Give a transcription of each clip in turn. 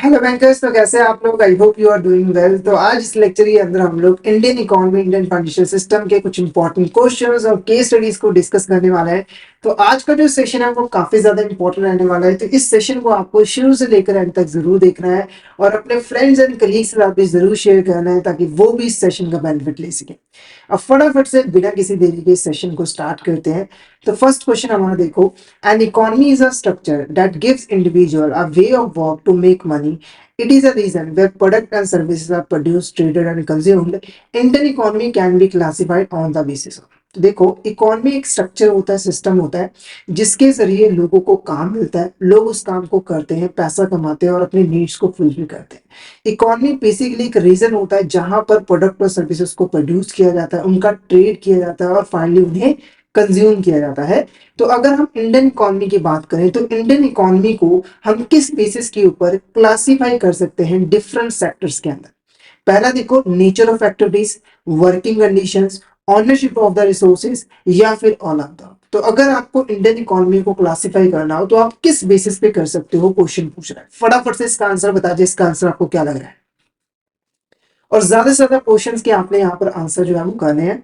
Hello bankers. तो कैसे हैं आप लोग? I hope you are doing well. तो आज इस लेक्चर के अंदर हम लोग Indian economy, Indian financial system के कुछ इंपॉर्टेंट क्वेश्चंस और केस स्टडीज को डिस्कस करने वाला है। तो आज का जो सेशन है वो काफी ज्यादा इंपॉर्टेंट रहने वाला है। तो इस सेशन को आपको शुरू से लेकर एंड तक जरूर देखना है और अपने फ्रेंड्स एंड कलीग्स के साथ भी जरूर शेयर करना है ताकि वो भी इस सेशन का बेनिफिट ले सके। अब फटाफट से बिना किसी देरी के इस सेशन को स्टार्ट करते हैं। तो फर्स्ट क्वेश्चन हमारा देखो, an economy is a structure that gives individual a way of work to make money. It is a region where products and services are produced, traded and consumed. Indian economy can be classified on the basis of. तो देखो, economy एक structure होता है, system होता है जिसके जरिए लोगों को काम मिलता है, लोग उस काम को करते हैं, पैसा कमाते हैं और अपनी नीड्स को फुलफिल करते हैं। इकोनॉमी बेसिकली एक रीजन होता है जहां पर प्रोडक्ट और सर्विसेज को प्रोड्यूस किया जाता है, उनका ट्रेड किया जाता है और फाइनली उन्हें कंज्यूम किया जाता है। तो अगर हम इंडियन इकोनॉमी की बात करें तो इंडियन इकोनॉमी को हम किस बेसिस के ऊपर क्लासिफाई कर सकते हैं डिफरेंट सेक्टर्स के अंदर। पहला देखो, nature of activities, working conditions, ownership of the resources या फिर ऑल ऑफ द। तो अगर आपको इंडियन इकोनॉमी को क्लासिफाई करना हो तो आप किस बेसिस पे कर सकते हो, क्वेश्चन पूछ रहा है। फटाफट से इसका आंसर बता दीजिए, इसका आंसर आपको क्या लग रहा है। और ज्यादा से ज्यादा क्वेश्चंस के आपने यहाँ पर आंसर जो है वो करने हैं।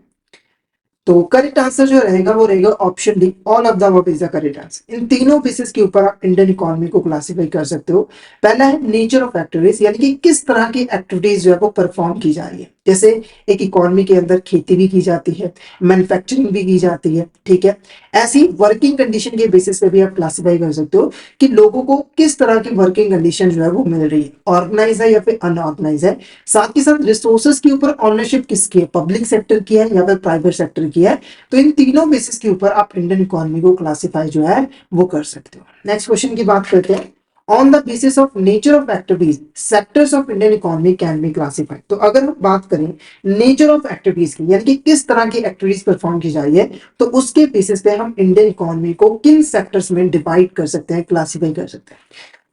तो करेक्ट आंसर जो रहेगा वो रहेगा option D, all of the above is the correct answer. इन तीनों बेसिस के ऊपर आप इंडियन इकोनॉमी को क्लासिफाई कर सकते हो। पहला है नेचर ऑफ एक्टिविटीज, यानी कि किस तरह की एक्टिविटीज जो है वो परफॉर्म की जा रही है। जैसे एक इकोनॉमी के अंदर खेती भी की जाती है, मैन्युफैक्चरिंग भी की जाती है, ठीक है। ऐसी वर्किंग कंडीशन के बेसिस पे भी आप क्लासिफाई कर सकते हो कि लोगों को किस तरह की वर्किंग कंडीशन जो है वो मिल रही है, ऑर्गेनाइज है या फिर अनऑर्गेनाइज है। साथ के साथ रिसोर्सेज के ऊपर ऑनरशिप किसकी है, पब्लिक सेक्टर की है या फिर प्राइवेट सेक्टर की है। तो इन तीनों बेसिस के ऊपर आप इंडियन इकोनॉमी को क्लासिफाई जो है वो कर सकते हो। नेक्स्ट क्वेश्चन की बात करते हैं। On the basis of nature of activities sectors of Indian economy can be classified. तो अगर हम बात करें नेचर ऑफ एक्टिविटीज की, यानी कि किस तरह की एक्टिविटीज परफॉर्म की जा रही है, तो उसके बेसिस पे हम इंडियन इकोनॉमी को किन सेक्टर्स में डिवाइड कर सकते हैं, क्लासिफाई कर सकते हैं।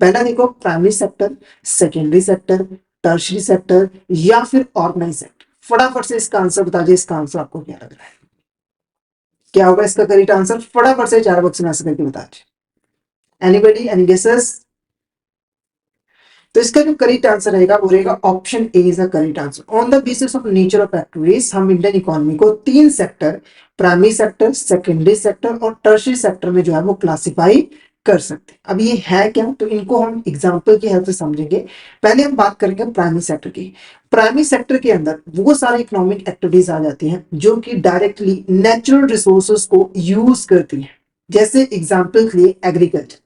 पहला देखो, primary sector, secondary sector, tertiary sector या फिर ऑर्गेनाइज सेक्टर। फटाफट से इसका आंसर बता दीजिए, इसका आंसर आपको क्या लग रहा है, क्या होगा इसका करेक्ट आंसर। फटाफट से चार बॉक्स में आंसर करके बता दीजिए। Anybody, any guesses? तो इसका जो करेक्ट आंसर रहेगा वो रहेगा option A is the correct answer. On the basis of nature of activities हम इंडियन इकोनॉमी को तीन sector, primary sector, secondary sector और टर्शियरी सेक्टर में जो है वो क्लासिफाई कर सकते हैं। अब ये है क्या, तो इनको हम एग्जांपल की हेल्प से समझेंगे। पहले हम बात करेंगे प्राइमरी सेक्टर की। प्राइमरी सेक्टर के अंदर वो सारी इकोनॉमिक एक्टिविटीज आ जाती हैं जो कि डायरेक्टली नेचुरल रिसोर्सेज को यूज करती हैं। जैसे एग्जांपल के लिए एग्रीकल्चर।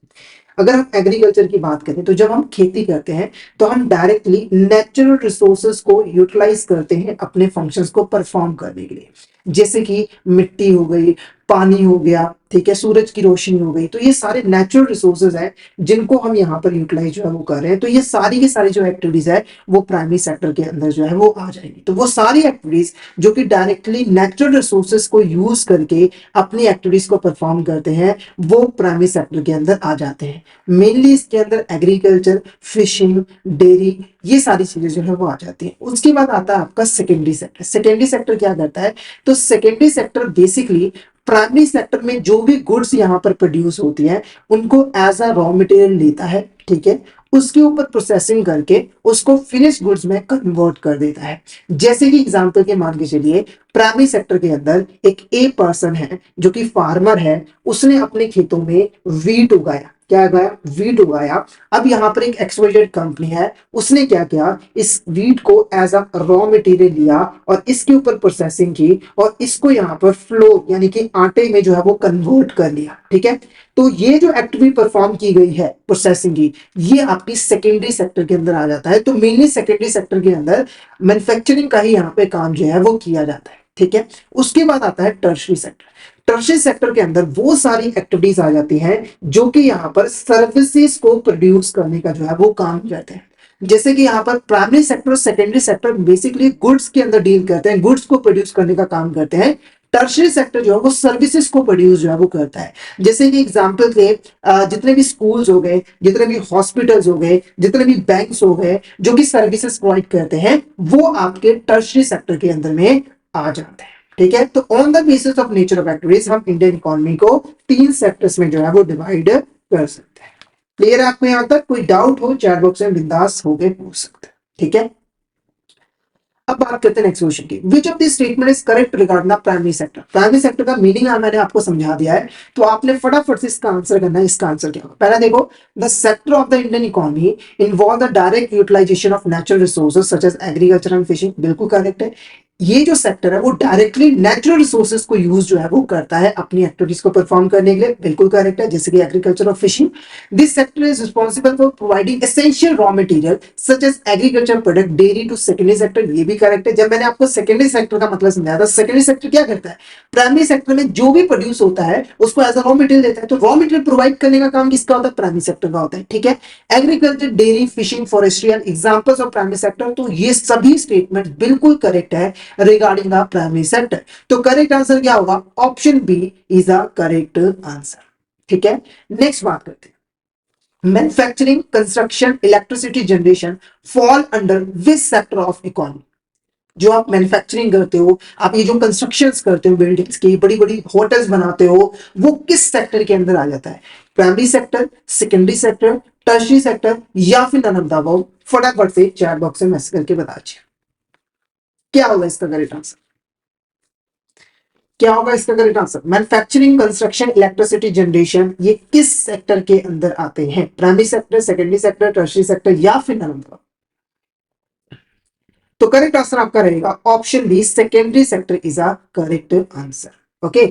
अगर हम एग्रीकल्चर की बात करें तो जब हम खेती करते हैं तो हम डायरेक्टली नेचुरल रिसोर्सेज को यूटिलाइज करते हैं अपने फंक्शंस को परफॉर्म करने के लिए। जैसे कि मिट्टी हो गई, पानी हो गया, ठीक है, सूरज की रोशनी हो गई। तो ये सारे नेचुरल रिसोर्सेज हैं जिनको हम यहाँ पर यूटिलाइज जो है वो कर रहे हैं। तो ये सारी की सारी जो एक्टिविटीज है वो प्राइमरी सेक्टर के अंदर जो है वो आ जाएंगी। तो वो सारी एक्टिविटीज जो कि डायरेक्टली नेचुरल रिसोर्सेज को यूज करके अपनी एक्टिविटीज को परफॉर्म करते हैं वो प्राइमरी सेक्टर के अंदर आ जाते हैं। मेनली इसके अंदर एग्रीकल्चर, फिशिंग, डेयरी, ये सारी चीजें जो है वो आ जाती हैं। उसके बाद आता है आपका सेकेंडरी सेक्टर। सेकेंडरी सेक्टर क्या करता है, तो secondary sector basically primary sector में जो भी गुड्स यहाँ पर प्रोड्यूस होती है उनको एज अ रॉ मटेरियल लेता है, ठीक है, उसके ऊपर प्रोसेसिंग करके उसको फिनिश गुड्स में कन्वर्ट कर देता है। जैसे कि एग्जांपल के मान के चलिए, प्राइमरी सेक्टर के अंदर एक ए पर्सन है जो कि फार्मर है, उसने अपने खेतों में वीट उगाया। क्या उगाया? वीट उगाया। अब यहाँ पर एक एक्सवाइजेड कंपनी है, उसने क्या किया, इस वीट को एज अ रॉ मटेरियल लिया और इसके ऊपर प्रोसेसिंग की और इसको यहाँ पर फ्लोर यानी कि आटे में जो है वो कन्वर्ट कर लिया, ठीक है। तो ये जो एक्टिविटी परफॉर्म की गई है प्रोसेसिंग की, ये आपकी सेकेंडरी सेक्टर के अंदर आ जाता है। तो मेनली सेकेंडरी सेक्टर के अंदर मैन्युफैक्चरिंग का ही यहाँ पे काम जो है वो किया जाता है, ठीक है। उसके बाद आता है टर्शरी सेक्टर। टर्शरी सेक्टर के अंदर वो सारी एक्टिविटीज आ जाती हैं जो कि यहाँ पर सर्विसेज को प्रोड्यूस करने का जो है वो काम करते हैं। जैसे कि यहाँ पर प्राइमरी सेक्टर और सेकेंडरी सेक्टर बेसिकली गुड्स के अंदर डील करते हैं, गुड्स को प्रोड्यूस करने का काम करते हैं। टर्शरी सेक्टर जो है वो सर्विसेज को प्रोड्यूस जो है वो करता है। जैसे कि एग्जांपल के जितने भी स्कूल्स हो गए, जितने भी हॉस्पिटल्स हो गए, जितने भी बैंक्स हो गए जो कि सर्विसेज प्रोवाइड करते हैं, वो आपके टर्शरी सेक्टर के अंदर में आ जाते हैं, ठीक है। तो on the basis of nature of activities हम इंडियन इकोनॉमी को तीन सेक्टर्स में जो है वो डिवाइड कर सकते हैं। क्लियर है आपको यहां तक? कोई डाउट हो चैट बॉक्स में बिंदास हो गए पूछ सकते हैं, ठीक है। अब बात करते हैं नेक्स्ट क्वेश्चन की। विच of this statement is correct regarding the primary sector? Primary sector का मीनिंग मैंने आपको समझा दिया है, तो आपने फटाफट से इसका आंसर करना है। इसका आंसर क्या होगा? पहला देखो, the sector of the Indian economy involve the direct utilization of natural resources such as agriculture and fishing. बिल्कुल करेक्ट है। ये जो सेक्टर है वो डायरेक्टली नेचुरल रिसोर्सेज को यूज जो है वो करता है अपनी एक्टिविटीज को परफॉर्म करने के लिए। बिल्कुल करेक्ट है, जैसे कि एग्रीकल्चर और fishing. This sector is responsible for providing essential raw material such as agriculture product dairy to secondary sector. ये भी करेक्ट है। जब मैंने आपको सेकेंडरी सेक्टर का मतलब समझाया था, सेकेंडरी सेक्टर क्या करता है? प्राइमरी सेक्टर में जो भी प्रोड्यूस होता है उसको एज अ रॉ मटेरियल देता है, तो रॉ मटेरियल प्रोवाइड करने का काम किसका होता है? प्राइमरी सेक्टर का होता है, ठीक है। Agriculture, dairy, fishing, forestry and examples of primary sector. तो ये सभी स्टेटमेंट बिल्कुल करेक्ट है रिगार्डिंग द प्राइमरी सेक्टर। तो करेक्ट आंसर क्या होगा? Option B is a correct answer, ठीक है। नेक्स्ट बात करते हैं, manufacturing, construction, electricity generation fall under which sector of economy? जो आप मैन्युफैक्चरिंग करते हो, आप ये जो कंस्ट्रक्शंस करते हो, बिल्डिंग्स की बड़ी बड़ी होटल्स बनाते हो, वो किस सेक्टर के अंदर आ जाता है? Primary sector, secondary sector, tertiary sector या फिर नन ऑफ द अबव? फटाफट से चैट बॉक्स में मैसेज करके बता दीजिए क्या होगा इसका करेक्ट आंसर। क्या होगा इसका correct answer? Manufacturing, construction, electricity generation, ये किस सेक्टर के अंदर आते हैं? Primary sector, secondary sector, tertiary sector या फिर नन ऑफ द? तो करेक्ट आंसर आपका रहेगा option B, secondary sector is a correct answer. Okay,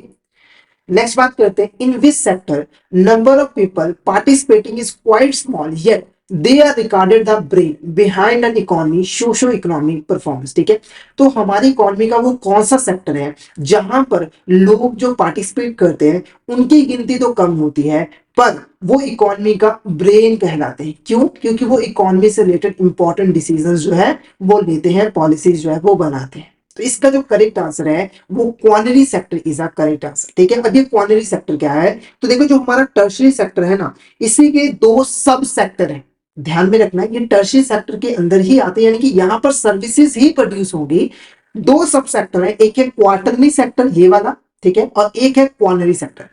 next बात करते हैं, in which sector number of people participating is quite small yet they are recorded the brain behind an economy socio economic performance. ठीक है, तो हमारी economy का वो कौन सा सेक्टर है जहां पर लोग जो पार्टिसिपेट करते हैं उनकी गिनती तो कम होती है, पर वो इकोनॉमी का ब्रेन कहलाते हैं। क्यों? क्योंकि वो इकोनॉमी से रिलेटेड इंपॉर्टेंट डिसीजंस जो है वो लेते हैं, पॉलिसीज जो है वो बनाते हैं। तो इसका जो करेक्ट आंसर है वो quaternary sector is a correct answer. ठीक है, अब ये क्वार्नरी सेक्टर क्या है? तो देखो, जो हमारा टर्शरी सेक्टर है ना, इसी के दो सब सेक्टर है। ध्यान में रखना है, ये टर्शरी सेक्टर के अंदर ही आते हैं, यानी कि यहां पर सर्विसेज ही प्रोड्यूस होंगी। दो सब सेक्टर है, एक है क्वार्टरली सेक्टर ये वाला, ठीक है, और एक है क्वार्नरी सेक्टर।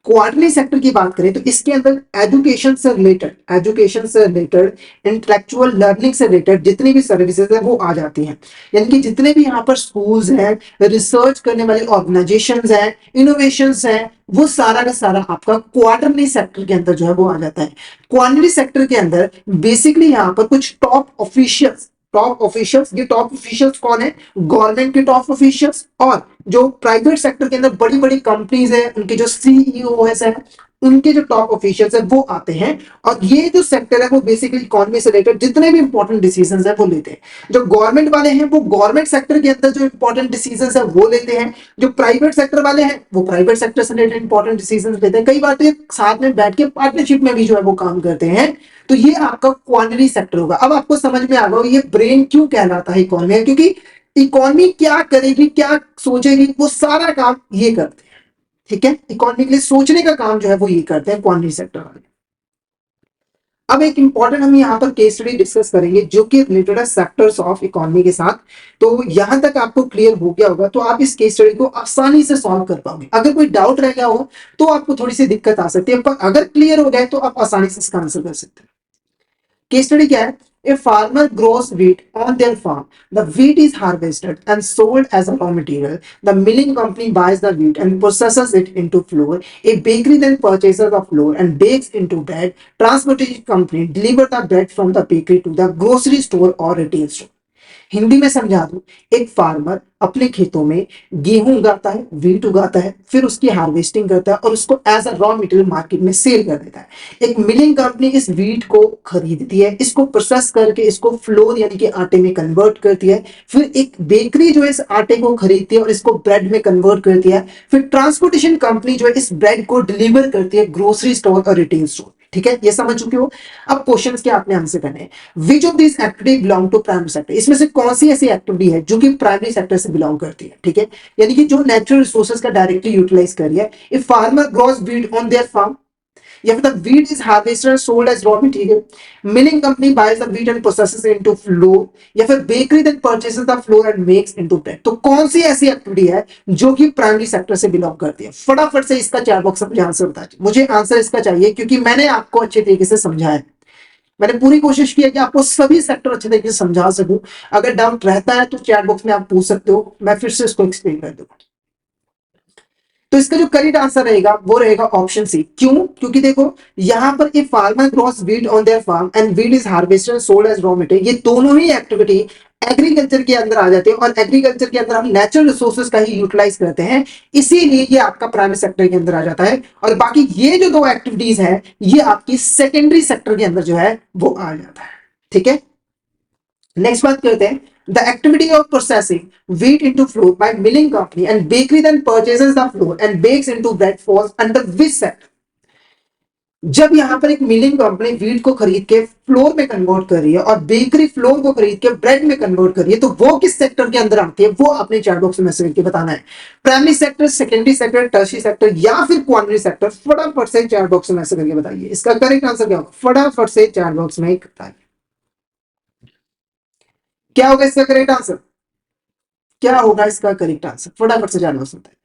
क्वार्टरली सेक्टर की बात करें तो इसके अंदर एजुकेशन से रिलेटेड इंटेलेक्चुअल लर्निंग से रिलेटेड जितनी भी सर्विसेज है वो आ जाती हैं। यानी कि जितने भी यहाँ पर स्कूल्स हैं, रिसर्च करने वाली ऑर्गेनाइजेशंस हैं, इनोवेशंस हैं, वो सारा का सारा आपका क्वार्टरली सेक्टर के अंदर जो है वो आ जाता है। क्वार्टरली सेक्टर के अंदर बेसिकली यहाँ पर कुछ टॉप ऑफिशियल्स, ये टॉप ऑफिशियल्स कौन है? गवर्नमेंट के टॉप ऑफिशियल्स, और जो प्राइवेट सेक्टर के अंदर बड़ी बड़ी कंपनीज है उनके जो सीईओ है, उनके जो टॉप ऑफिशियल्स है वो आते हैं। और ये जो सेक्टर है वो बेसिकली इकोनॉमी से रिलेटेड जितने भी इंपॉर्टेंट डिसीजंस है वो लेते हैं। जो गवर्नमेंट वाले हैं वो गवर्नमेंट सेक्टर के अंदर जो इंपॉर्टेंट डिसीजंस है वो लेते हैं, जो प्राइवेट सेक्टर वाले हैं वो प्राइवेट सेक्टर से रिलेटेड इंपॉर्टेंट डिसीजंस लेते हैं। कई बार तो ये साथ में बैठ के पार्टनरशिप में भी जो है वो काम करते हैं। तो ये आपका क्वार्टरली सेक्टर होगा। अब आपको समझ में आ गया ये ब्रेन क्यों कहलाता है इकोनॉमी में, क्योंकि इकोनॉमी क्या करेगी, क्या सोचेगी, वो सारा काम ये करते हैं। ठीक है, इकोनॉमी के लिए सोचने का काम जो है वो ये करते हैं क्वांटरी सेक्टर वाले। अब एक इंपॉर्टेंट हम यहाँ पर केस स्टडी डिस्कस करेंगे जो कि रिलेटेड है सेक्टर्स ऑफ इकोनॉमी के साथ। तो यहां तक आपको क्लियर हो गया होगा, तो आप इस केस स्टडी को आसानी से सॉल्व कर पाओगे। अगर कोई डाउट रह गया हो तो आपको थोड़ी सी दिक्कत आ सकती है, पर अगर क्लियर हो गए तो आप आसानी से इसका आंसर कर सकते हैं। केस स्टडी क्या है? A farmer grows wheat on their farm. The wheat is harvested and sold as a raw material. The milling company buys the wheat and processes it into flour. A bakery then purchases the flour and bakes into bread. Transportation company delivers the bread from the bakery to the grocery store or retail store. Hindi में समझा दूं, एक farmer अपने खेतों में गेहूं उगाता है, वीट उगाता है, फिर उसकी हार्वेस्टिंग करता है और उसको as a raw material market में सेल कर देता है। एक मिलिंग कंपनी इस वीट को खरीदती है, इसको प्रोसेस करके इसको फ्लोर यानी कि आटे में कन्वर्ट करती है। फिर एक बेकरी जो है इस आटे को खरीदती है और इसको ब्रेड में कन्वर्ट करती है। फिर ट्रांसपोर्टेशन कंपनी जो है इस ब्रेड को डिलीवर करती है ग्रोसरी स्टोर और रिटेल स्टोर। ठीक है, ये समझ चुके हो। अब क्वेश्चंस के आपने आंसर करने हैं। Which of this activity belong to primary sector? इसमें से कौन सी ऐसी एक्टिविटी है जो कि प्राइमरी सेक्टर से बिलोंग करती है? ठीक है, यानी कि जो नेचुरल रिसोर्सेज का डायरेक्टली यूटिलाइज कर रही है। If farmer grows wheat on their farm, या फिर the wheat is harvested sold as raw material, milling company buys the wheat and processes into flour, या फिर bakery then purchases the flour and makes into bread. तो कौन सी ऐसी activity है जो कि प्राइमरी सेक्टर से बिलोंग करती है? फटाफट से इसका चैट बॉक्स में मुझे आंसर बता दीजिए। मुझे आंसर इसका चाहिए क्योंकि मैंने आपको अच्छे तरीके से समझाया है, मैंने पूरी कोशिश की है कि आपको सभी सेक्टर अच्छे तरीके से समझा सकूं। अगर डाउट रहता है तो चैट बॉक्स में आप पूछ सकते हो, मैं फिर से इसको एक्सप्लेन कर दूंगा। तो इसका जो करेक्ट आंसर रहेगा वो रहेगा ऑप्शन सी। क्यों? क्योंकि देखो यहां पर a farmer grows wheat on their farm and wheat is harvested and sold as raw material, ये दोनों ही एक्टिविटी एग्रीकल्चर के अंदर आ जाते हैं, और एग्रीकल्चर के अंदर हम नेचुरल रिसोर्सेज का ही यूटिलाइज करते हैं, इसीलिए ये आपका प्राइमरी सेक्टर के अंदर आ जाता है। और बाकी ये जो दो एक्टिविटीज है ये आपकी सेकेंडरी सेक्टर के अंदर जो है वो आ जाता है। ठीक है, नेक्स्ट बात करते हैं, the activity of processing wheat into flour by milling company and bakery then purchases the flour and bakes into bread falls under which sector? जब यहां पर एक मिलिंग कंपनी व्हीट को खरीद के फ्लोर में कन्वर्ट कर रही है और बेकरी फ्लोर को खरीद के ब्रेड में कन्वर्ट कर रही है, तो वो किस सेक्टर के अंदर आती है वो अपने चैट बॉक्स में मैसेज करके बताना है। Primary sector, secondary sector, tertiary sector या फिर क्वार्टरली सेक्टर, फटाफट से चैट बॉक्स में मैसेज करके बताइए। इसका करेक्ट आंसर क्या होगा? फटाफट से चैट बॉक्स में बताइए क्या होगा इसका करेक्ट आंसर, क्या होगा इसका करेक्ट आंसर, फटाफट से जानना सकता है।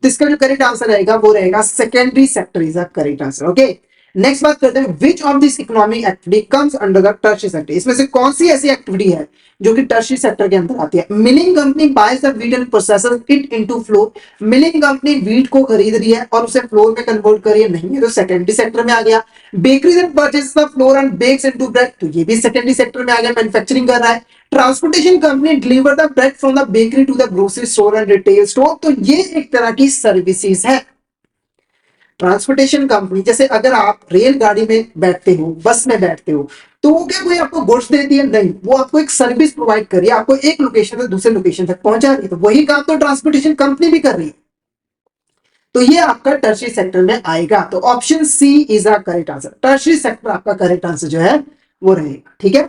तो इसका जो करेक्ट आंसर रहेगा वो रहेगा secondary sector is the correct answer. Okay, next बात करते हैं, which of this economic activity comes under the tertiary sector? इसमें से कौन सी ऐसी एक्टिविटी है जो कि टर्शियरी सेक्टर के अंदर आती है? Milling company buys the wheat and processes it into flour, milling company wheat को खरीद रही है और उसे फ्लोर में कन्वर्ट कर रही है, नहीं है तो सेकेंडरी सेक्टर में आ गया। Bakery and purchases the flour and bakes into bread, तो ये भी सेकेंडरी सेक्टर में आ गया, मैन्युफैक्चरिंग कर रहा है। Transportation company deliver the bread from the bakery to the grocery store and retail store, तो ये एक तरह की सर्विसेज है। ट्रांसपोर्टेशन कंपनी, जैसे अगर आप रेलगाड़ी में बैठते हो, बस में बैठते हो, तो वो क्या कोई आपको गुड्स देती है? नहीं, वो आपको एक सर्विस प्रोवाइड कर रही है, आपको एक लोकेशन से दूसरे लोकेशन तक पहुंचा रही है, तो वही काम तो ट्रांसपोर्टेशन कंपनी भी कर रही है। तो ये आपका टर्शियरी सेक्टर में आएगा, तो option C is a correct answer. Tertiary sector आपका करेक्ट आंसर जो है वो रहेगा। ठीक है,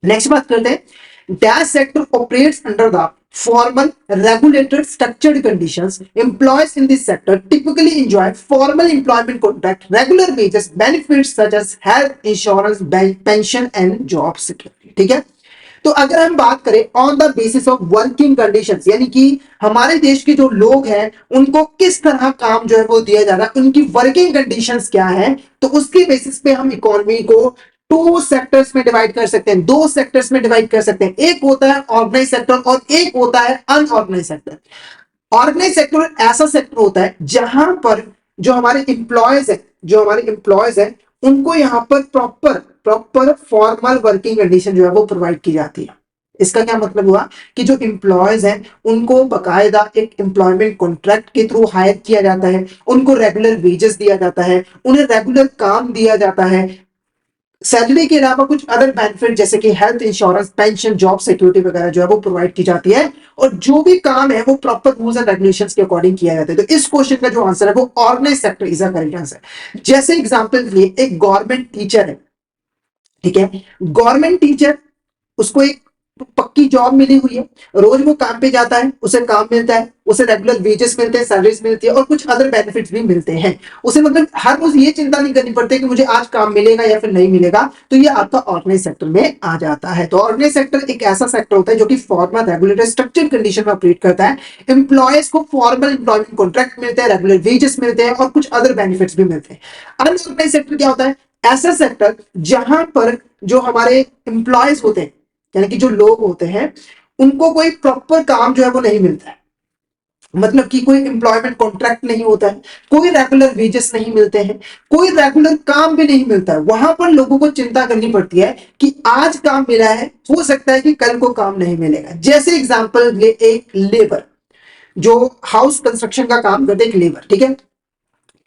नेक्स्ट बात करते हैं, dash sector operates under the formal regulated structured conditions. Employees in this sector typically enjoy formal employment contract, regular wages, benefits such as health insurance, pension and job security. ठीक है, तो अगर हम बात करें on the basis of working conditions, यानी कि हमारे देश के जो लोग हैं उनको किस तरह काम जो है वो दिया जा रहा है, उनकी वर्किंग कंडीशंस क्या है, तो उसके बेसिस पे हम इकोनॉमी को टू सेक्टर्स में डिवाइड कर सकते हैं, दो सेक्टर्स में डिवाइड कर सकते हैं। एक होता है ऑर्गेनाइज सेक्टर और एक होता है अनऑर्गेनाइज सेक्टर। ऑर्गेनाइज सेक्टर ऐसा सेक्टर होता है जहां पर जो हमारे एम्प्लॉयज है उनको यहां पर प्रॉपर फॉर्मल वर्किंग कंडीशन जो है वो प्रोवाइड की जाती है। इसका क्या मतलब हुआ कि जो एम्प्लॉयज हैं उनको बकायदा एक एम्प्लॉयमेंट कॉन्ट्रैक्ट के थ्रू हायर किया जाता है, उनको रेगुलर वेजेस दिया जाता है, उन्हें रेगुलर काम दिया जाता है, सैलरी के अलावा कुछ अदर बेनिफिट जैसे कि health insurance, pension, job security वगैरह जो है वो प्रोवाइड की जाती है, और जो भी काम है वो प्रॉपर रूल्स एंड रेगुलेशंस के अकॉर्डिंग किया जाता है। तो इस क्वेश्चन का जो आंसर है वो organise sector is the correct answer. जैसे एग्जांपल के लिए एक गवर्नमेंट टीचर है, ठीक है, गवर्नमेंट टीचर, उसको एक पक्की जॉब मिली हुई है, रोज वो काम पे जाता है, उसे काम मिलता है, उसे रेगुलर वेजेस मिलते हैं, सैलरीज मिलती है और कुछ अदर बेनिफिट्स भी मिलते हैं। उसे मतलब हर रोज ये चिंता नहीं करनी पड़ती कि मुझे आज काम मिलेगा या फिर नहीं मिलेगा, तो ये आपका ऑर्गेनाइज सेक्टर में आ जाता है। तो ऑर्गेनाइज सेक्टर एक ऐसा सेक्टर होता है जो कि फॉर्मल रेगुलेटेड स्ट्रक्चर्ड कंडीशन में ऑपरेट करता है। एम्प्लॉयज को फॉर्मल एम्प्लॉयमेंट कॉन्ट्रैक्ट मिलते हैं, रेगुलर वेजेस मिलते हैं और कुछ अदर बेनिफिट्स भी मिलते हैं। अनऑर्गेनाइज सेक्टर क्या होता है? ऐसा सेक्टर जहां पर जो हमारे एम्प्लॉयज होते हैं, यानी कि जो लोग होते हैं, उनको कोई प्रॉपर काम जो है वो नहीं मिलता है, मतलब कि कोई एम्प्लॉयमेंट कॉन्ट्रैक्ट नहीं होता है, कोई रेगुलर वेजेस नहीं मिलते हैं, कोई रेगुलर काम भी नहीं मिलता है। वहां पर लोगों को चिंता करनी पड़ती है कि आज काम मिला है, हो सकता है कि कल को काम नहीं मिलेगा। जैसे एग्जांपल ले, एक लेबर जो हाउस कंस्ट्रक्शन का काम करते एक लेबर, ठीक है,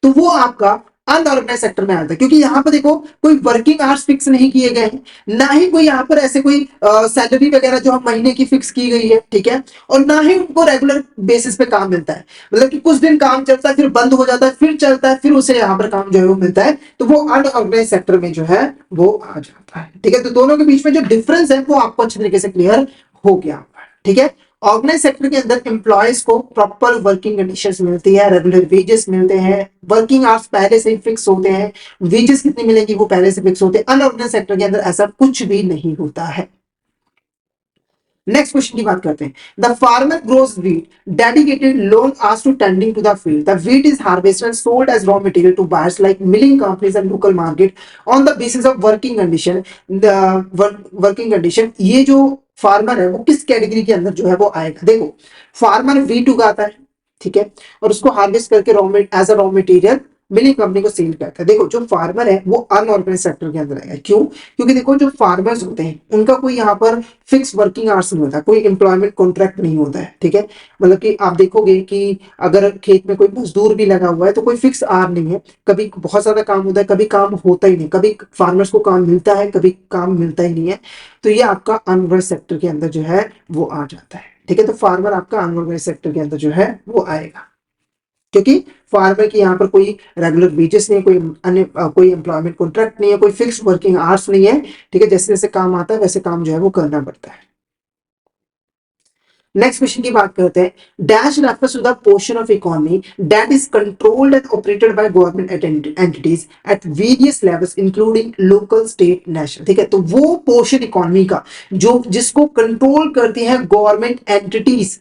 तो वो आपका अनऑर्गेनाइज सेक्टर में आता है, क्योंकि यहाँ पर देखो कोई वर्किंग आवर्स फिक्स नहीं किए गए हैं, ना ही कोई यहाँ पर ऐसे कोई सैलरी वगैरह जो हम महीने की फिक्स की गई है, ठीक है, और ना ही उनको रेगुलर बेसिस पे काम मिलता है, मतलब कि कुछ दिन काम चलता है फिर बंद हो जाता है, फिर चलता है, फिर उसे यहाँ पर काम जो है वो मिलता है, तो वो अनऑर्गेनाइज सेक्टर में जो है वो आ जाता है। ठीक है, तो दोनों के बीच में जो डिफरेंस है वो आपको अच्छे तरीके से क्लियर हो गया, ठीक है। ऑर्गेनाइज सेक्टर के अंदर एम्प्लॉयज को प्रॉपर वर्किंग कंडीशंस मिलती है, रेगुलर वेजेस मिलते हैं, वर्किंग आवर्स पहले से ही फिक्स होते हैं, वेजेस कितनी मिलेंगी वो पहले से फिक्स होते हैं। अनऑर्गेनाइज सेक्टर के अंदर ऐसा कुछ भी नहीं होता है। नेक्स्ट क्वेश्चन की बात करते हैं। The farmer grows wheat dedicated long hours to tending to the field. The wheat is harvested and sold as raw material to buyers like milling companies and local market on the basis of working condition. The working condition, ये जो farmer है वो किस category के अंदर जो है वो आएगा? देखो, फार्मर वीट उगाता है, ठीक है, और उसको हार्वेस्ट करके raw as a raw material milling company को सेल करता है। देखो, जो फार्मर है वो अनऑर्गेनाइज सेक्टर के अंदर आएगा। क्यों? क्योंकि देखो, जो फार्मर्स होते हैं उनका कोई यहाँ पर फिक्स वर्किंग आवर्स नहीं होता, कोई एम्प्लॉयमेंट कॉन्ट्रैक्ट नहीं होता है, ठीक है। मतलब कि आप देखोगे कि अगर खेत में कोई मजदूर भी लगा हुआ है तो कोई फिक्स आवर नहीं है, कभी बहुत ज्यादा काम होता है, कभी काम होता ही नहीं, कभी फार्मर्स को काम मिलता है, कभी काम मिलता ही नहीं है। तो ये आपका अनऑर्गेनाइज सेक्टर के अंदर जो है वो आ जाता है, ठीक है। तो फार्मर आपका अनऑर्गेनाइज सेक्टर के अंदर जो है वो आएगा, क्योंकि फार्मर की यहाँ पर कोई रेगुलर वेजेस नहीं है, कोई अन्य कोई एम्प्लॉयमेंट कॉन्ट्रैक्ट नहीं है, कोई फिक्स वर्किंग आवर्स नहीं है, ठीक है। जैसे जैसे काम आता है वैसे काम जो है वो करना पड़ता है। नेक्स्ट क्वेश्चन की बात करते हैं। Dash refers to the portion of economy that is controlled and operated by government entities at various levels including local, state, national, ठीक है। तो वो पोर्शन इकोनॉमी का जो जिसको कंट्रोल करती है गवर्नमेंट एंटिटीज,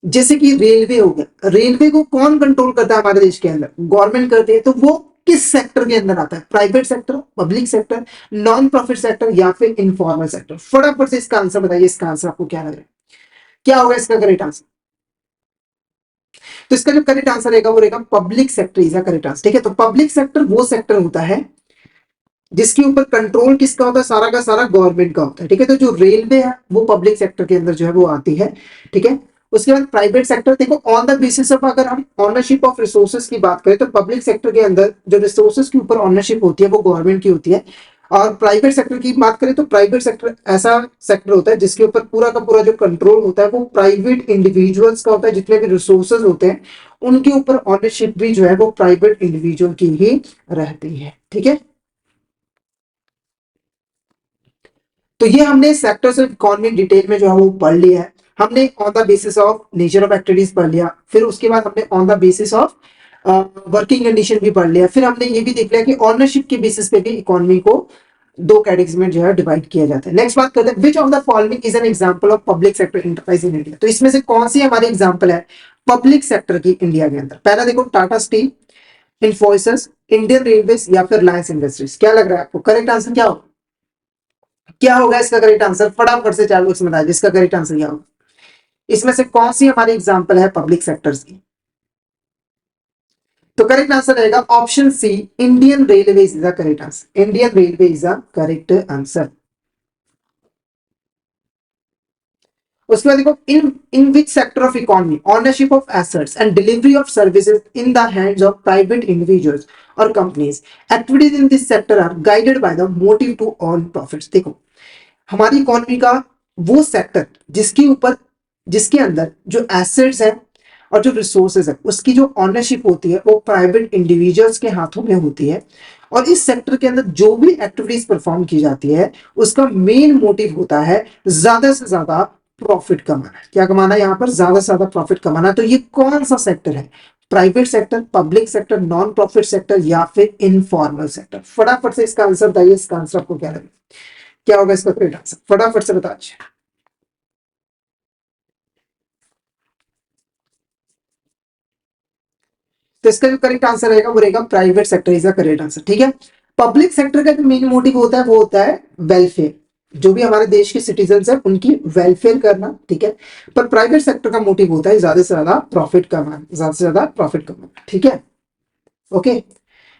जैसे कि रेलवे हो गया, रेलवे को कौन कंट्रोल करता है हमारे देश के अंदर? गवर्नमेंट करती है। तो वो किस सेक्टर के अंदर आता है? Private sector, public sector, non profit sector या फिर इनफॉर्मल सेक्टर? फटाफट से इसका आंसर बताइए। इसका आंसर आपको क्या लग रहा है, क्या होगा इसका करेक्ट आंसर? तो इसका जो करेक्ट आंसर रहेगा वो रहेगा public sector is correct answer, ठीक है। तो पब्लिक सेक्टर वो सेक्टर होता है जिसके ऊपर कंट्रोल किसका होता है? सारा का सारा गवर्नमेंट का होता है, ठीक है। तो जो रेलवे है वो पब्लिक सेक्टर के अंदर जो है वो आती है, ठीक है। उसके बाद प्राइवेट सेक्टर, देखो ऑन द बेसिस ऑफ अगर हम ऑनरशिप ऑफ रिसोर्सेज की बात करें तो पब्लिक सेक्टर के अंदर जो रिसोर्सेज के ऊपर ऑनरशिप होती है वो गवर्नमेंट की होती है। और प्राइवेट सेक्टर की बात करें तो प्राइवेट सेक्टर ऐसा सेक्टर होता है जिसके ऊपर पूरा का पूरा जो कंट्रोल होता है वो प्राइवेट इंडिविजुअल्स का होता है। जितने भी रिसोर्सेज होते हैं उनके ऊपर ऑनरशिप भी जो है वो प्राइवेट इंडिविजुअल की ही रहती है, ठीक है। तो ये हमने सेक्टर्स ऑफ इकोनॉमी डिटेल में जो है वो पढ़ लिया है। हमने on the basis of nature of activities पढ़ लिया, फिर उसके बाद हमने on the basis of working condition भी पढ़ लिया, फिर हमने ये भी देख लिया कि ऑनरशिप के बेसिस पे भी इकोनॉमी को दो कैटेगरीज में जो है डिवाइड किया जाता है। नेक्स्ट बात करते हैं, which of the following is an example of public sector enterprise in India? तो इसमें से कौन सी हमारी एग्जांपल है पब्लिक सेक्टर की इंडिया के अंदर? पहला देखो, Tata steel, Infosys, Indian railway या फिर रिलायंस इंडस्ट्रीज। क्या लग रहा है आपको करेक्ट आंसर क्या होगा? क्या होगा इसका करेक्ट आंसर? फटाफट से चार बॉक्स में बताइए इसका करेक्ट आंसर क्या होगा। इसमें से कौन सी हमारी एग्जांपल है पब्लिक सेक्टर्स की? तो करेक्ट आंसर रहेगा option C, Indian railway is the correct answer. Indian railway is the correct answer. उसके बाद देखो, in which sector of economy ownership of assets and delivery of services in the hands of private individuals और companies, activities in this sector are guided by the motive to earn profits. देखो, हमारी economy का वो sector जिसके ऊपर जिसके अंदर जो एसेट्स है और जो रिसोर्सेज है उसकी जो ऑनरशिप होती है वो प्राइवेट इंडिविजुअल्स के हाथों में होती है। और इस सेक्टर के अंदर जो भी एक्टिविटीज परफॉर्म की जाती है उसका मेन मोटिव होता है ज्यादा से ज्यादा प्रॉफिट कमाना। क्या कमाना है यहाँ पर? ज्यादा से ज्यादा प्रॉफिट कमाना। तो ये कौन सा सेक्टर है? Private sector, public sector, non profit sector या फिर इनफॉर्मल सेक्टर? फटाफट से इसका आंसर बताइए। इसका आंसर आपको क्या लगे, क्या होगा इसका करेक्ट आंसर? फटाफट से बताइए। तो इसका जो करेक्ट आंसर रहेगा वो रहेगा private sector is the correct answer, ठीक है। पब्लिक सेक्टर का जो मेन मोटिव होता है वो होता है वेलफेयर, जो भी हमारे देश के सिटीजन है उनकी वेलफेयर करना, ठीक है। पर प्राइवेट सेक्टर का मोटिव होता है ज्यादा से ज्यादा प्रॉफिट कमाना, ज्यादा से ज्यादा प्रॉफिट कमाना, ठीक है। ओके,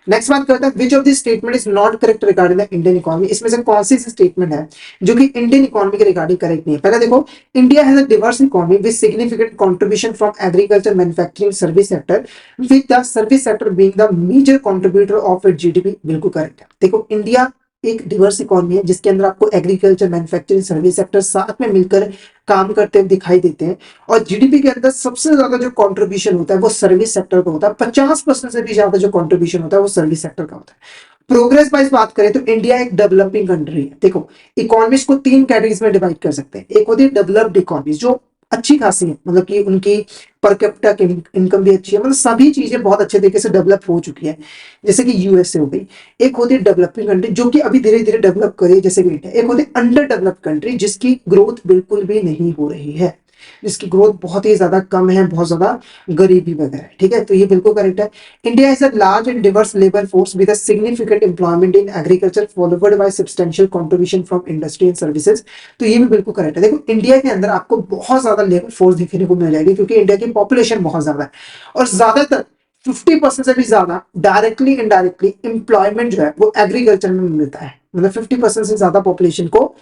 नेक्स्ट बात करते हैं, which of this statement is not correct regarding the Indian economy? इसमें से कौन सी स्टेटमेंट है जो कि इंडियन इकोनॉमी के रिगार्डिंग करेक्ट नहीं है? पहले देखो, India has a diverse economy with significant contribution from agriculture, manufacturing, service sector, with the service sector being the major contributor of it GDP. बिल्कुल करेक्ट है। देखो, इंडिया एक डिवर्स इकोनॉमी है जिसके अंदर आपको एग्रीकल्चर, मैन्युफैक्चरिंग, सर्विस सेक्टर साथ में मिलकर काम करते हुए दिखाई देते हैं। और जीडीपी के अंदर सबसे ज्यादा जो कंट्रीब्यूशन होता है वो सर्विस सेक्टर का होता है। 50% से भी ज्यादा जो कंट्रीब्यूशन होता है वो सर्विस सेक्टर का होता है। प्रोग्रेस वाइज बात करें तो इंडिया एक डेवलपिंग कंट्री है। देखो, इकोनॉमीज को तीन कैटेगरीज में डिवाइड कर सकते हैं। एक होती है डेवलप्ड इकोनॉमीज, जो अच्छी खासी है, मतलब कि उनकी पर कैपिटा इनकम भी अच्छी है, मतलब सभी चीजें बहुत अच्छे तरीके से डेवलप हो चुकी है, जैसे कि यूएसए हो गई। एक होती है डेवलपिंग कंट्री जो कि अभी धीरे धीरे डेवलप कर रही है, जैसे कि इंडिया। एक होती है अंडर डेवलप्ड कंट्री जिसकी ग्रोथ बिल्कुल भी नहीं हो रही है, जिसकी ग्रोथ बहुत ही ज्यादा कम है, बहुत ज्यादा गरीबी वगैरह है। ठीक है, तो ये बिल्कुल करेक्ट है। India is a large and diverse labor force with a significant employment in agriculture followed by substantial contribution from industry and services। तो ये भी बिल्कुल करेक्ट है। देखो, इंडिया के अंदर आपको बहुत ज्यादा लेबर फोर्स देखने को मिल जाएगी, क्योंकि इंडिया की पॉपुलेशन बहुत ज्यादा है और ज्यादातर 50% से भी ज्यादा डायरेक्टली इनडायरेक्टली एम्प्लॉयमेंट जो है वो एग्रीकल्चर में मिलता है। मतलब 50% से ज्यादा पॉपुलेशन को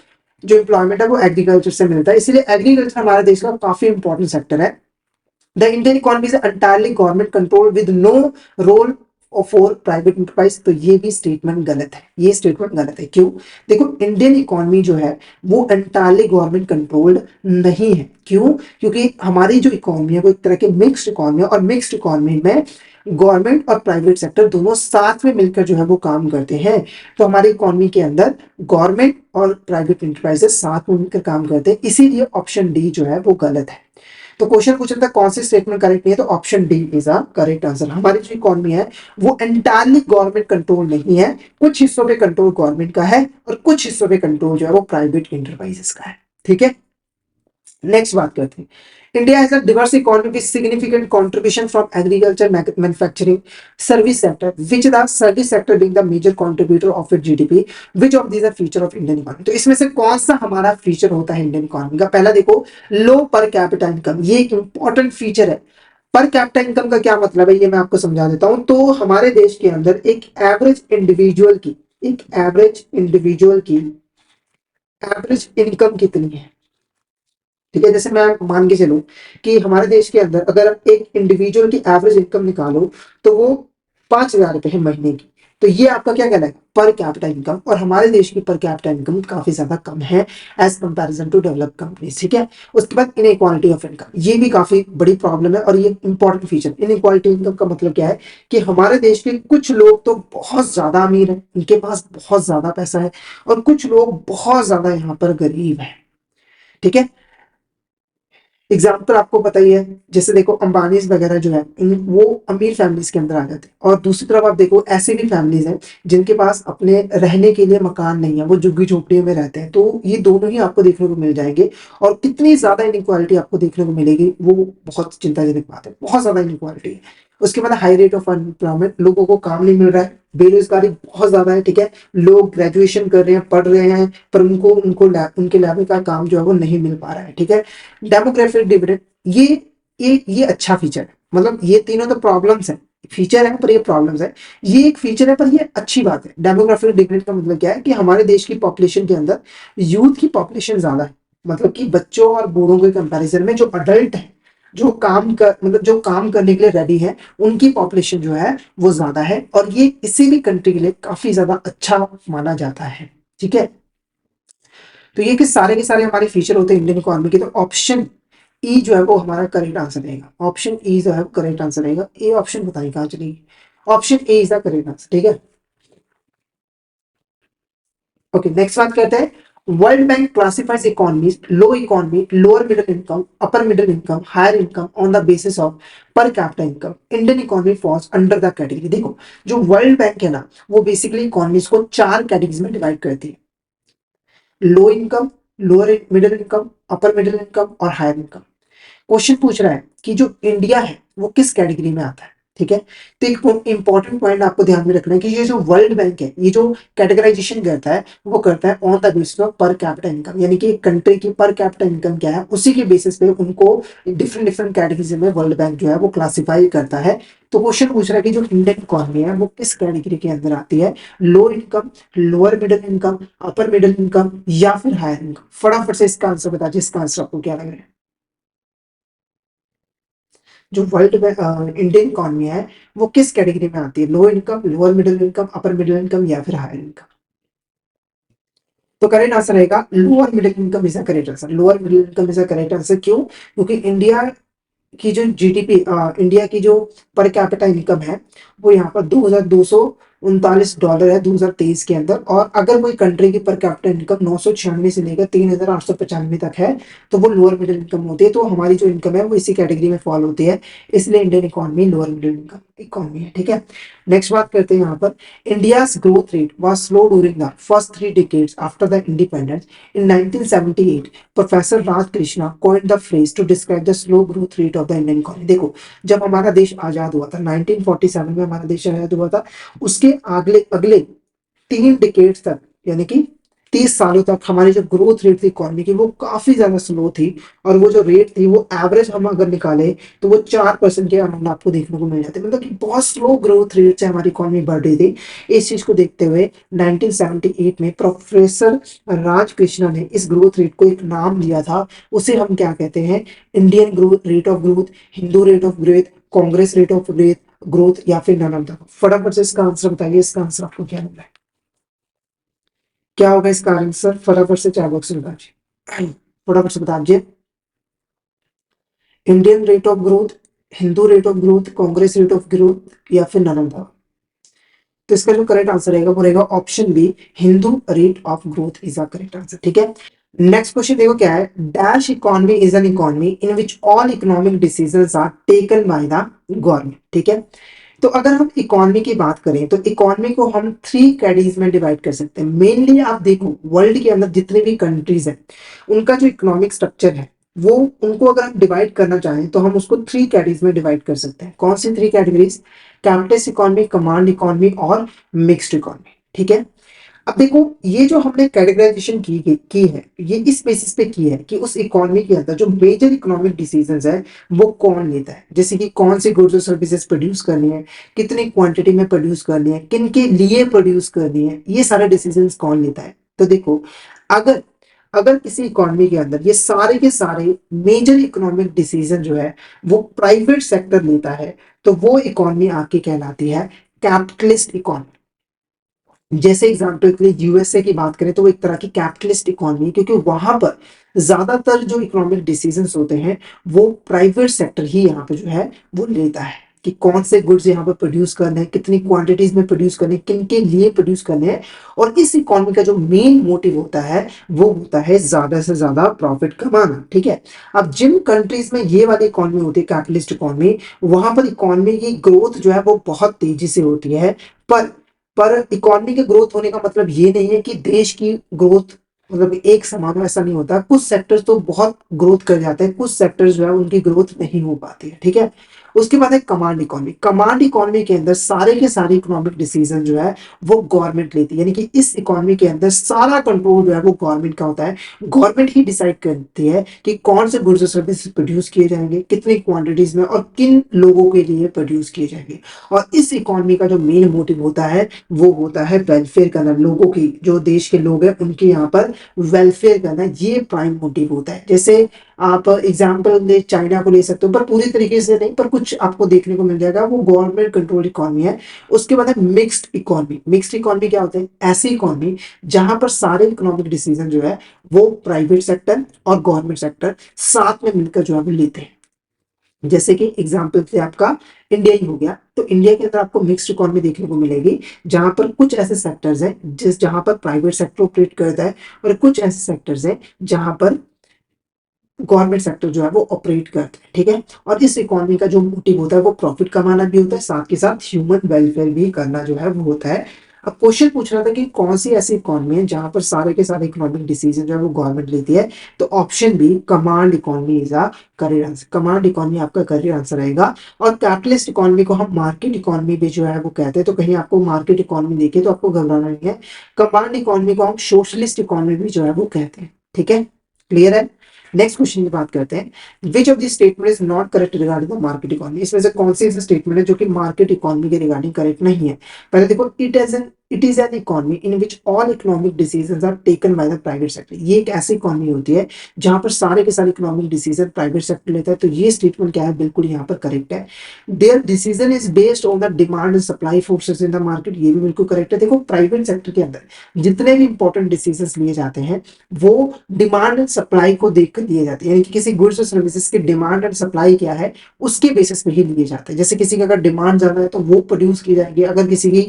जो एम्प्लॉयमेंट है वो एग्रीकल्चर से मिलता है, इसलिए एग्रीकल्चर हमारे देश का काफी इंपॉर्टेंट सेक्टर है। The Indian economy is entirely government controlled with no role for private enterprise। तो ये भी स्टेटमेंट गलत है, ये स्टेटमेंट गलत है। क्यों? देखो, इंडियन इकोनॉमी जो है वो एंटायरली गवर्नमेंट कंट्रोल्ड नहीं है। क्यों? क्योंकि हमारी जो इकोनॉमी है वो एक तरह की मिक्स्ड इकोनॉमी है, और मिक्स्ड इकोनॉमी में गवर्नमेंट और प्राइवेट सेक्टर दोनों साथ में मिलकर जो है वो काम करते हैं। तो हमारी इकोनॉमी के अंदर गवर्नमेंट और प्राइवेट इंटरप्राइजेस साथ में मिलकर काम करते हैं, इसीलिए ऑप्शन डी जो है वो गलत है। तो क्वेश्चन पूछा था कौन सी स्टेटमेंट करेक्ट नहीं है, तो option D is a correct answer. हमारी जो इकोनॉमी है वो एंटायरली गवर्नमेंट कंट्रोल नहीं है, कुछ हिस्सों पे कंट्रोल गवर्नमेंट का है और कुछ हिस्सों पे कंट्रोल जो है वो प्राइवेट इंटरप्राइजेस का है। ठीक है, नेक्स्ट बात करते हैं। India has a diverse economy with significant contribution from agriculture, manufacturing, service sector, which the service sector being the major contributor of it GDP, which of these are feature of Indian economy. तो इसमें से कौन सा हमारा feature होता है Indian economy का? पहला देखो, लो पर कैपिटा इनकम, ये एक इंपॉर्टेंट फीचर है। पर कैपिटा इनकम का क्या मतलब है, ये मैं आपको समझा देता हूं। तो हमारे देश के अंदर एक एवरेज इंडिविजुअल की, एक एवरेज इंडिविजुअल की एवरेज इनकम कितनी है? ठीक है, जैसे मैं मान के चलूं कि हमारे देश के अंदर अगर एक इंडिविजुअल की एवरेज इनकम निकालो तो वो 5,000 रुपए है महीने की। तो ये आपका क्या कहलाएगा? पर कैपिटा इनकम। और हमारे देश की पर कैपिटा इनकम काफी ज्यादा कम है as comparison to develop countries. ठीक है, उसके बाद इनइक्वालिटी ऑफ इनकम, ये भी काफी बड़ी प्रॉब्लम है और ये इंपॉर्टेंट फीचर। इनइक्वालिटी इनकम का मतलब क्या है कि हमारे देश के कुछ लोग तो बहुत ज्यादा अमीर है, इनके पास बहुत ज्यादा पैसा है, और कुछ लोग बहुत ज्यादा यहाँ पर गरीब है। ठीक है, एग्जाम्पल आपको पता ही है, जैसे देखो अंबानीज वगैरह जो है वो अमीर फैमिलीज के अंदर आ जाते हैं, और दूसरी तरफ आप देखो ऐसे भी फैमिलीज हैं जिनके पास अपने रहने के लिए मकान नहीं है, वो झुग्गी झोपड़ियों में रहते हैं। तो ये दोनों ही आपको देखने को मिल जाएंगे, और कितनी ज्यादा इनइक्वालिटी आपको देखने को मिलेगी वो बहुत चिंताजनक बात है, बहुत ज्यादा इनइक्वालिटी है। उसके बाद हाई रेट ऑफ अनएम्प्लॉयमेंट, लोगों को काम नहीं मिल रहा है, बेरोजगारी बहुत ज्यादा है। ठीक है, लोग ग्रेजुएशन कर रहे हैं, पढ़ रहे हैं, पर उनको उनको उनके लेवल का काम जो है वो नहीं मिल पा रहा है। ठीक है, डेमोग्राफिक डिविडेंड, ये अच्छा फीचर है। मतलब ये तीनों तो प्रॉब्लम्स है, फीचर है पर ये प्रॉब्लम्स है। ये एक फीचर है पर ये अच्छी बात है। डेमोग्राफिक डिविडेंड का मतलब क्या है कि हमारे देश की पॉपुलेशन के अंदर यूथ की पॉपुलेशन ज्यादा है, मतलब कि बच्चों और बूढ़ों के कंपैरिजन में जो अडल्ट है, जो काम कर मतलब जो काम करने के लिए रेडी है, उनकी पॉपुलेशन जो है वो ज्यादा है, और ये किसी भी कंट्री के लिए काफी ज्यादा अच्छा माना जाता है। ठीक है, तो ये कि सारे के सारे हमारे फीचर होते हैं इंडियन इकोनॉमी के। तो ऑप्शन ई जो है वो हमारा करेक्ट आंसर रहेगा। ऑप्शन ई जो है करेक्ट आंसर रहेगा। ए ऑप्शन बताइए कहां चलेगी? Option A is the correct answer. ठीक है, ओके, नेक्स्ट बात करते हैं। World bank classifies economies, low economy, lower middle income, upper middle income, higher income on the basis of per capita income. Indian economy falls under the category. देखो, जो world bank है ना, वो basically economies को 4 categories में divide करती है: low income, lower middle income, upper middle income और हायर इनकम। क्वेश्चन पूछ रहा है कि जो इंडिया है वो किस कैटेगरी में आता है। ठीक है, तो एक इंपॉर्टेंट पॉइंट आपको ध्यान में रखना है कि ये जो वर्ल्ड बैंक है, ये जो कैटेगराइजेशन करता है वो करता है on the basis of per capita income, यानी कि कंट्री की पर कैपिटा इनकम क्या है उसी के बेसिस पे उनको डिफरेंट डिफरेंट कैटेगरीज में वर्ल्ड बैंक जो है वो क्लासिफाई करता है। तो क्वेश्चन पूछ रहा है कि जो इंडियन इकोनॉमी है वो किस कैटेगरी के अंदर आती है? Low income, lower middle income, upper middle income या फिर हायर इनकम? फटाफट से इसका आंसर बता दीजिए, इसका आंसर आपको क्या लग रहा है? जो वर्ल्ड में इंडियन इकोनॉमी है वो किस कैटेगरी में आती है? Low income, lower middle income, upper middle income या फिर हायर इनकम? तो करेक्ट आंसर रहेगा lower middle income is the correct answer. Lower middle income is the correct answer. क्यों? क्योंकि इंडिया की जो जीडीपी, इंडिया की जो पर कैपिटा इनकम है वो यहाँ पर 2200 $39 है 2023 के अंदर। और अगर कोई कंट्री की पर कैपिटा इनकम 996 से लेकर 3895 तक है तो वो लोअर मिडिल इनकम होती है। तो हमारी जो इनकम है वो इसी कैटेगरी में फॉल होती है, इसलिए Indian economy lower middle income economy है। ठीक है, नेक्स्ट बात करते हैं यहाँ पर। India's growth rate was slow during the first 3 decades after the independence. In 1978 professor Raj Krishna coined the phrase to describe the slow growth rate of the Indian economy। देखो, जब हमारा देश आजाद हुआ था 1947 में, हमारा देश आजाद हुआ था, उसके अगले अगले 3 डिकेड्स तक, यानी कि 30 सालों तक हमारी जो ग्रोथ रेट थी इकोनॉमी की वो काफी ज्यादा स्लो थी। और वो जो रेट थी वो एवरेज हम अगर निकाले तो वो 4% के अराउंड आपको देखने को मिल जाते, मतलब कि बहुत स्लो ग्रोथ रेट से हमारी इकोनॉमी बढ़ रही थी। इस चीज को देखते हुए 1978 में प्रोफेसर राज कृष्णा ने इस ग्रोथ रेट को एक नाम दिया था, उसे हम क्या कहते हैं, Indian growth rate of growth, Hindu rate of growth, Congress rate of growth, या फिर नन ऑफ द। फटाफट से इसका आंसर बताइए, इसका आंसर आपको क्या लग रहा है, क्या होगा इसका आंसर? फटाफट से चैट बॉक्स में बताइए, फटाफट से बता दीजिए। Indian rate of growth, Hindu rate of growth, Congress rate of growth, या फिर नन ऑफ द। तो इसका जो करेक्ट आंसर रहेगा वो रहेगा option B, Hindu rate of growth is the correct answer. ठीक है, नेक्स्ट क्वेश्चन देखो क्या है। Dash economy is an economy in which all economic decisions are taken by the government. ठीक है, तो अगर हम इकोनॉमी की बात करें तो इकोनॉमी को हम 3 कैटेगरीज में डिवाइड कर सकते हैं। मेनली आप देखो वर्ल्ड के अंदर जितने भी कंट्रीज हैं उनका जो इकोनॉमिक स्ट्रक्चर है वो, उनको अगर हम डिवाइड करना चाहें तो हम उसको 3 कैटेगरीज में डिवाइड कर सकते हैं। कौन सी 3 categories? Capitalist economy, command economy और मिक्स्ड इकोनॉमी। ठीक है, अब देखो ये जो हमने कैटेगराइजेशन की है ये इस बेसिस पे की है कि उस इकोनॉमी के अंदर जो मेजर इकोनॉमिक डिसीजंस है वो कौन लेता है। जैसे कि कौन सी गुड्स और सर्विसेज प्रोड्यूस करनी है, कितनी क्वांटिटी में प्रोड्यूस करनी है, किन के लिए प्रोड्यूस करनी है, ये सारे डिसीजंस कौन लेता है। तो देखो, अगर अगर किसी इकोनॉमी के अंदर ये सारे के सारे मेजर इकोनॉमिक डिसीजन जो है वो प्राइवेट सेक्टर लेता है तो वो इकोनॉमी आपकी कहलाती है कैपिटलिस्ट इकोनॉमी। जैसे एग्जाम्पल के लिए यूएसए की बात करें तो वो एक तरह की कैपिटलिस्ट इकोनॉमी, क्योंकि वहां पर ज्यादातर जो इकोनॉमिक डिसीजंस होते हैं वो प्राइवेट सेक्टर ही यहाँ पे जो है वो लेता है कि कौन से गुड्स यहाँ पे प्रोड्यूस करने हैं, कितनी क्वांटिटीज में प्रोड्यूस करने हैं, किन के लिए प्रोड्यूस करने हैं। और इस इकोनॉमी का जो मेन मोटिव होता है वो होता है ज्यादा से ज्यादा प्रॉफिट कमाना। ठीक है, अब जिन कंट्रीज में ये वाली इकोनॉमी होती है कैपिटलिस्ट इकोनॉमी, वहां पर इकोनॉमी की ग्रोथ जो है वो बहुत तेजी से होती है। पर पर इकोनॉमी के ग्रोथ होने का मतलब ये नहीं है कि देश की ग्रोथ मतलब एक समान हो, ऐसा नहीं होता। कुछ सेक्टर्स तो बहुत ग्रोथ कर जाते हैं, कुछ सेक्टर्स जो है उनकी ग्रोथ नहीं हो पाती है। ठीक है, उसके बाद है कमांड इकोनॉमी। कमांड इकोनॉमी के अंदर सारे के सारे इकोनॉमिक डिसीजन जो है वो गवर्नमेंट लेती है, यानी कि इस इकोनॉमी के अंदर सारा कंट्रोल जो है वो गवर्नमेंट का होता है। गवर्नमेंट ही डिसाइड करती है कि कौन से गुड्स और सर्विस प्रोड्यूस किए जाएंगे, कितनी क्वांटिटीज में और किन लोगों के लिए प्रोड्यूस किए जाएंगे। और इस इकोनॉमी का जो मेन मोटिव होता है वो होता है वेलफेयर करना, लोगों की, जो देश के लोग हैं उनके यहाँ पर वेलफेयर करना, ये प्राइम मोटिव होता है। जैसे आप एग्जाम्पल चाइना को ले सकते हो, पर पूरी तरीके से नहीं, पर कुछ आपको देखने को मिल जाएगा, वो गवर्नमेंट कंट्रोल इकोनॉमी है। उसके बाद है मिक्स्ड इकोनॉमी। मिक्स्ड इकोनॉमी क्या होता है? ऐसी इकोनॉमी जहां पर सारे इकोनॉमिक डिसीजन जो है वो प्राइवेट सेक्टर और गवर्नमेंट सेक्टर साथ में मिलकर जो है वो लेते हैं। जैसे कि एग्जाम्पल से आपका इंडिया ही हो गया, तो इंडिया के अंदर आपको मिक्स्ड इकोनॉमी देखने को मिलेगी जहां पर कुछ ऐसे सेक्टर्स हैं जहां पर प्राइवेट सेक्टर ऑपरेट करता है और कुछ ऐसे सेक्टर्स हैं जहां पर गवर्नमेंट सेक्टर जो है वो ऑपरेट करते हैं। ठीक है, और इस इकोनॉमी का जो मोटिव होता है वो प्रॉफिट कमाना भी होता है, साथ के साथ ह्यूमन वेलफेयर भी करना जो है वो होता है। अब क्वेश्चन पूछ रहा था कि कौन सी ऐसी इकोनॉमी है जहां पर सारे के सारे इकोनॉमिक डिसीजन जो है वो गवर्नमेंट लेती है। तो option B, command economy is a correct answer. Command economy आपका करेक्ट आंसर रहेगा। और कैपिटलिस्ट इकोनॉमी को हम मार्केट इकोनॉमी भी जो है वो कहते हैं, तो कहीं आपको मार्केट इकोनॉमी देखिए तो आपको घबराना नहीं है। कमांड इकोनॉमी को हम सोशलिस्ट इकोनॉमी भी जो है वो कहते हैं। ठीक है, क्लियर है। नेक्स्ट क्वेश्चन की बात करते हैं। Which of the statement is not correct regarding the market economy? इसमें से कौन सी ऐसी स्टेटमेंट है जो कि मार्केट इकोनॉमी के रिगार्डिंग करेक्ट नहीं है? पहले देखो, it as an it is an economy in which all economic decisions are taken by the private sector. ये एक ऐसी इकोनॉमी होती है जहां पर सारे के सारे इकोनॉमिक डिसीजन प्राइवेट सेक्टर लेता है। तो ये स्टेटमेंट क्या है, बिल्कुल यहाँ पर करेक्ट है। There decision is based on the demand and supply forces in the market, ये भी बिल्कुल करेक्ट है। देखो प्राइवेट सेक्टर के अंदर जितने भी इंपॉर्टेंट डिसीजन लिए जाते हैं वो डिमांड एंड सप्लाई को देखकर लिए जाते हैं, यानी कि किसी गुड्स और सर्विसेज की डिमांड एंड सप्लाई क्या है उसके बेसिस पे ही लिए जाते हैं। जैसे किसी का अगर डिमांड ज्यादा है तो वो प्रोड्यूस की जाएगी, अगर किसी की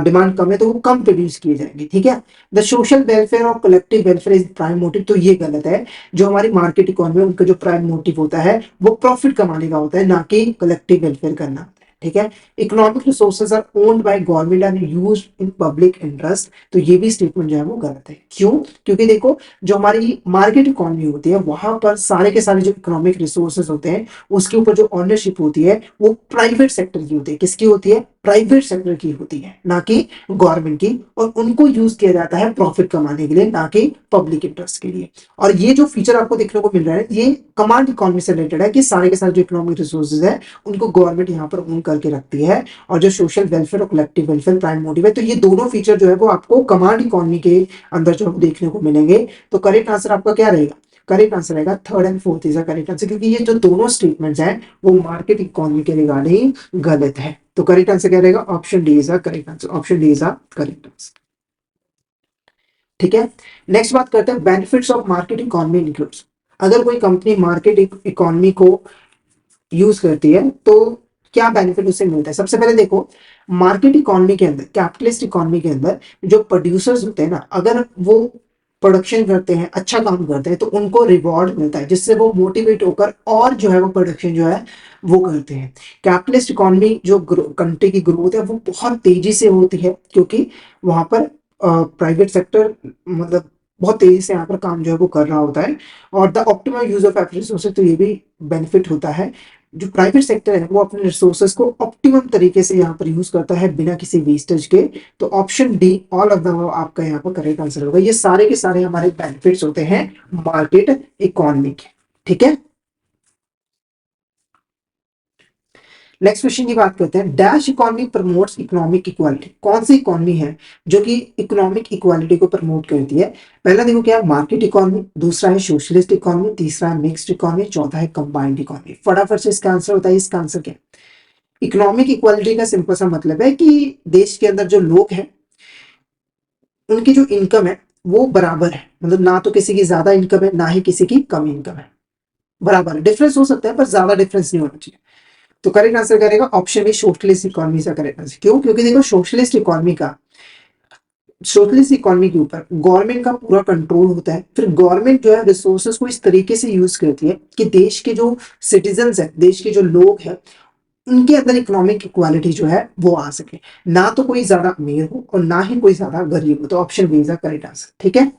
डिमांड कम है तो वो कम प्रोड्यूस की जाएगी, ठीक है। द सोशल वेलफेयर और collective welfare is prime motive, तो ये गलत है। जो हमारी मार्केट इकोनॉमी है उनका जो प्राइम मोटिव होता है वो प्रॉफिट कमाने का होता है, ना कि कलेक्टिव वेलफेयर करना, ठीक है। Economic resources are owned by government and used in public interest, तो ये भी स्टेटमेंट जो है वो गलत है। क्यों? क्योंकि देखो जो हमारी मार्केट इकोनॉमी होती है वहां पर सारे के सारे जो इकोनॉमिक रिसोर्सेज होते हैं उसके ऊपर जो ऑनरशिप होती है वो प्राइवेट सेक्टर की होती है। किसकी होती है? प्राइवेट सेक्टर की होती है, ना कि गवर्नमेंट की। और उनको यूज किया जाता है प्रॉफिट कमाने के लिए, ना कि पब्लिक इंटरेस्ट के लिए। और ये जो फीचर आपको देखने को मिल रहा है ये कमांड इकोनॉमी से रिलेटेड है कि सारे के सारे जो इकोनॉमिक रिसोर्सेज है उनको गवर्नमेंट यहाँ पर ओन करके रखती है, और जो सोशल वेलफेयर और कलेक्टिव वेलफेयर प्राइम मोटिव है। तो ये दोनों फीचर जो है वो आपको कमांड इकोनॉमी के अंदर जो देखने को मिलेंगे। तो करेक्ट आंसर आपका क्या रहेगा? करेक्ट आंसर रहेगा third and fourth is correct answer, क्योंकि ये जो दोनों स्टेटमेंट्स हैं वो मार्केट इकोनॉमी के रिगार्डिंग गलत है। तो करेक्ट आंसर क्या रहेगा? Option D is correct answer, option D is correct answer, ठीक है। नेक्स्ट बात करते हैं benefits of market economy includes. अगर कोई कंपनी मार्केट इकोनॉमी को यूज करती है तो क्या बेनिफिट उसे मिलता है? सबसे पहले देखो मार्केट इकोनॉमी के अंदर, कैपिटलिस्ट इकोनॉमी के अंदर जो प्रोड्यूसर्स होते हैं ना, अगर वो प्रोडक्शन करते हैं, अच्छा काम करते हैं, तो उनको रिवॉर्ड मिलता है जिससे वो मोटिवेट होकर और जो है वो प्रोडक्शन जो है वो करते हैं। कैपिटलिस्ट इकोनॉमी जो कंट्री की ग्रोथ है वो बहुत तेजी से होती है, क्योंकि वहां पर प्राइवेट सेक्टर मतलब बहुत तेजी से यहाँ पर काम जो है वो कर रहा होता है। और the optimal use of resources, तो ये भी बेनिफिट होता है। जो प्राइवेट सेक्टर है वो अपने रिसोर्सेज को ऑप्टिमम तरीके से यहाँ पर यूज करता है बिना किसी वेस्टेज के। तो option D all of the आपका यहाँ पर करेक्ट आंसर होगा। ये सारे के सारे हमारे बेनिफिट्स होते हैं मार्केट इकोनॉमी के, ठीक है। नेक्स्ट क्वेश्चन की बात करते हैं, dash economy promotes economic equality. कौन सी इकोनॉमी है जो कि इकोनॉमिक इक्वालिटी को प्रमोट करती है? पहला देखो क्या है, मार्केट इकोनॉमी। दूसरा है सोशलिस्ट इकोनॉमी। तीसरा है मिक्स्ड इकोनॉमी। चौथा है कंबाइंड इकोनॉमी। फटाफट से इसका आंसर होता है, इसका आंसर क्या? इकोनॉमिक इक्वालिटी का सिंपल सा मतलब है कि देश के अंदर जो लोग हैं उनकी जो इनकम है वो बराबर है, मतलब ना तो किसी की ज्यादा इनकम है ना ही किसी की कम इनकम है, बराबर है। डिफरेंस हो सकता है पर ज्यादा डिफरेंस नहीं होना चाहिए। तो करेक्ट आंसर करेगा ऑप्शन बी सोशलिस्ट इकोनॉमी का करेक्ट आंसर। क्यों? क्योंकि देखो सोशलिस्ट इकोनॉमी के ऊपर गवर्नमेंट का पूरा कंट्रोल होता है। फिर गवर्नमेंट जो है रिसोर्सेज को इस तरीके से यूज करती है कि देश के जो सिटीजन है, देश के जो लोग हैं, उनके अंदर इकोनॉमिक इक्वालिटी जो है वो आ सके, ना तो कोई ज्यादा अमीर हो और ना ही कोई ज्यादा गरीब हो। तो option B is the correct answer, ठीक है।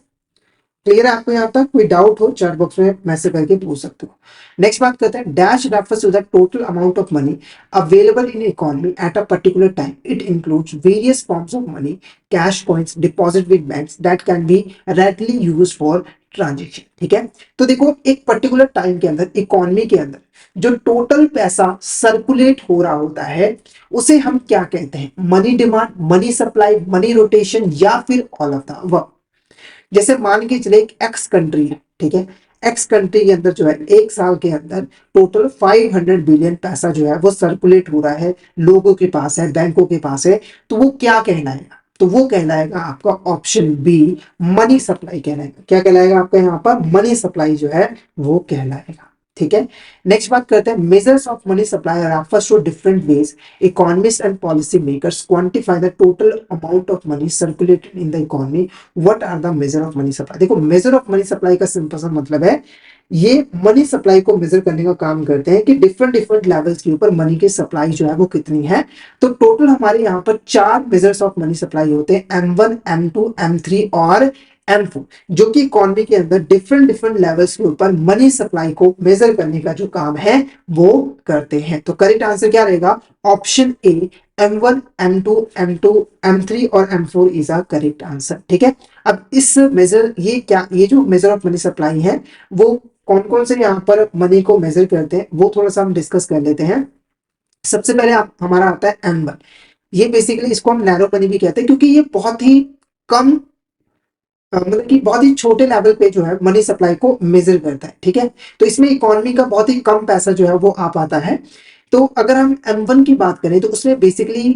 क्लियर है आपको? यहाँ तक कोई डाउट हो चैट बॉक्स में मैसेज करके पूछ सकते हो। नेक्स्ट बात करते हैं, dash refers to the total amount of money available in economy at a particular time. It includes various forms of money, cash points, deposit with banks that can be readily used for transaction, ठीक है। तो देखो एक particular time के अंदर economy के अंदर जो टोटल पैसा सर्कुलेट हो रहा होता है उसे हम क्या कहते हैं? Money demand, money supply, money rotation, या फिर ऑल ऑफ द। जैसे मान के चले एक एक्स कंट्री है, ठीक है। एक्स कंट्री के अंदर जो है एक साल के अंदर टोटल 500 बिलियन पैसा जो है वो सर्कुलेट हो रहा है, लोगों के पास है, बैंकों के पास है। तो वो क्या कहलाएगा? तो वो कहलाएगा आपका ऑप्शन बी मनी सप्लाई कहलाएगा। क्या कहलाएगा आपका यहाँ पर? मनी सप्लाई जो है वो कहलाएगा, ठीक है। नेक्स्ट बात करते हैं, measures of money supply are first to different ways economist and policy makers quantify the total amount of money circulated in the economy. What are the measure of money supply? देखो measure of money supply का simple सा मतलब है, ये money supply को major करने का काम करते हैं कि डिफरेंट डिफरेंट लेवल्स के ऊपर मनी की सप्लाई जो है वो कितनी है। तो टोटल हमारे यहाँ पर 4 मेजर्स ऑफ मनी सप्लाई होते हैं, M1, M2, M3 और M4, जो कि इकोनॉमी के अंदर डिफरेंट डिफरेंट लेवल्स के ऊपर मनी सप्लाई को मेजर करने का जो काम है वो करते हैं। तो करेक्ट आंसर क्या रहेगा? ऑप्शन ए M1, M2, M2, M3 और M4 is a correct answer, ठीक है। अब इस मेजर ये जो मेजर ऑफ मनी सप्लाई है वो कौन कौन से यहाँ पर मनी को मेजर करते हैं वो थोड़ा सा हम डिस्कस कर लेते हैं। सबसे पहले हमारा आता है M1। ये बेसिकली इसको हम नैरो मनी भी कहते हैं, क्योंकि ये बहुत ही कम मतलब कि बहुत ही छोटे लेवल पे जो है मनी सप्लाई को मेजर करता है। ठीक है, तो इसमें इकोनॉमी का बहुत ही कम पैसा जो है वो आ पाता है। तो अगर हम M1 की बात करें तो उसमें बेसिकली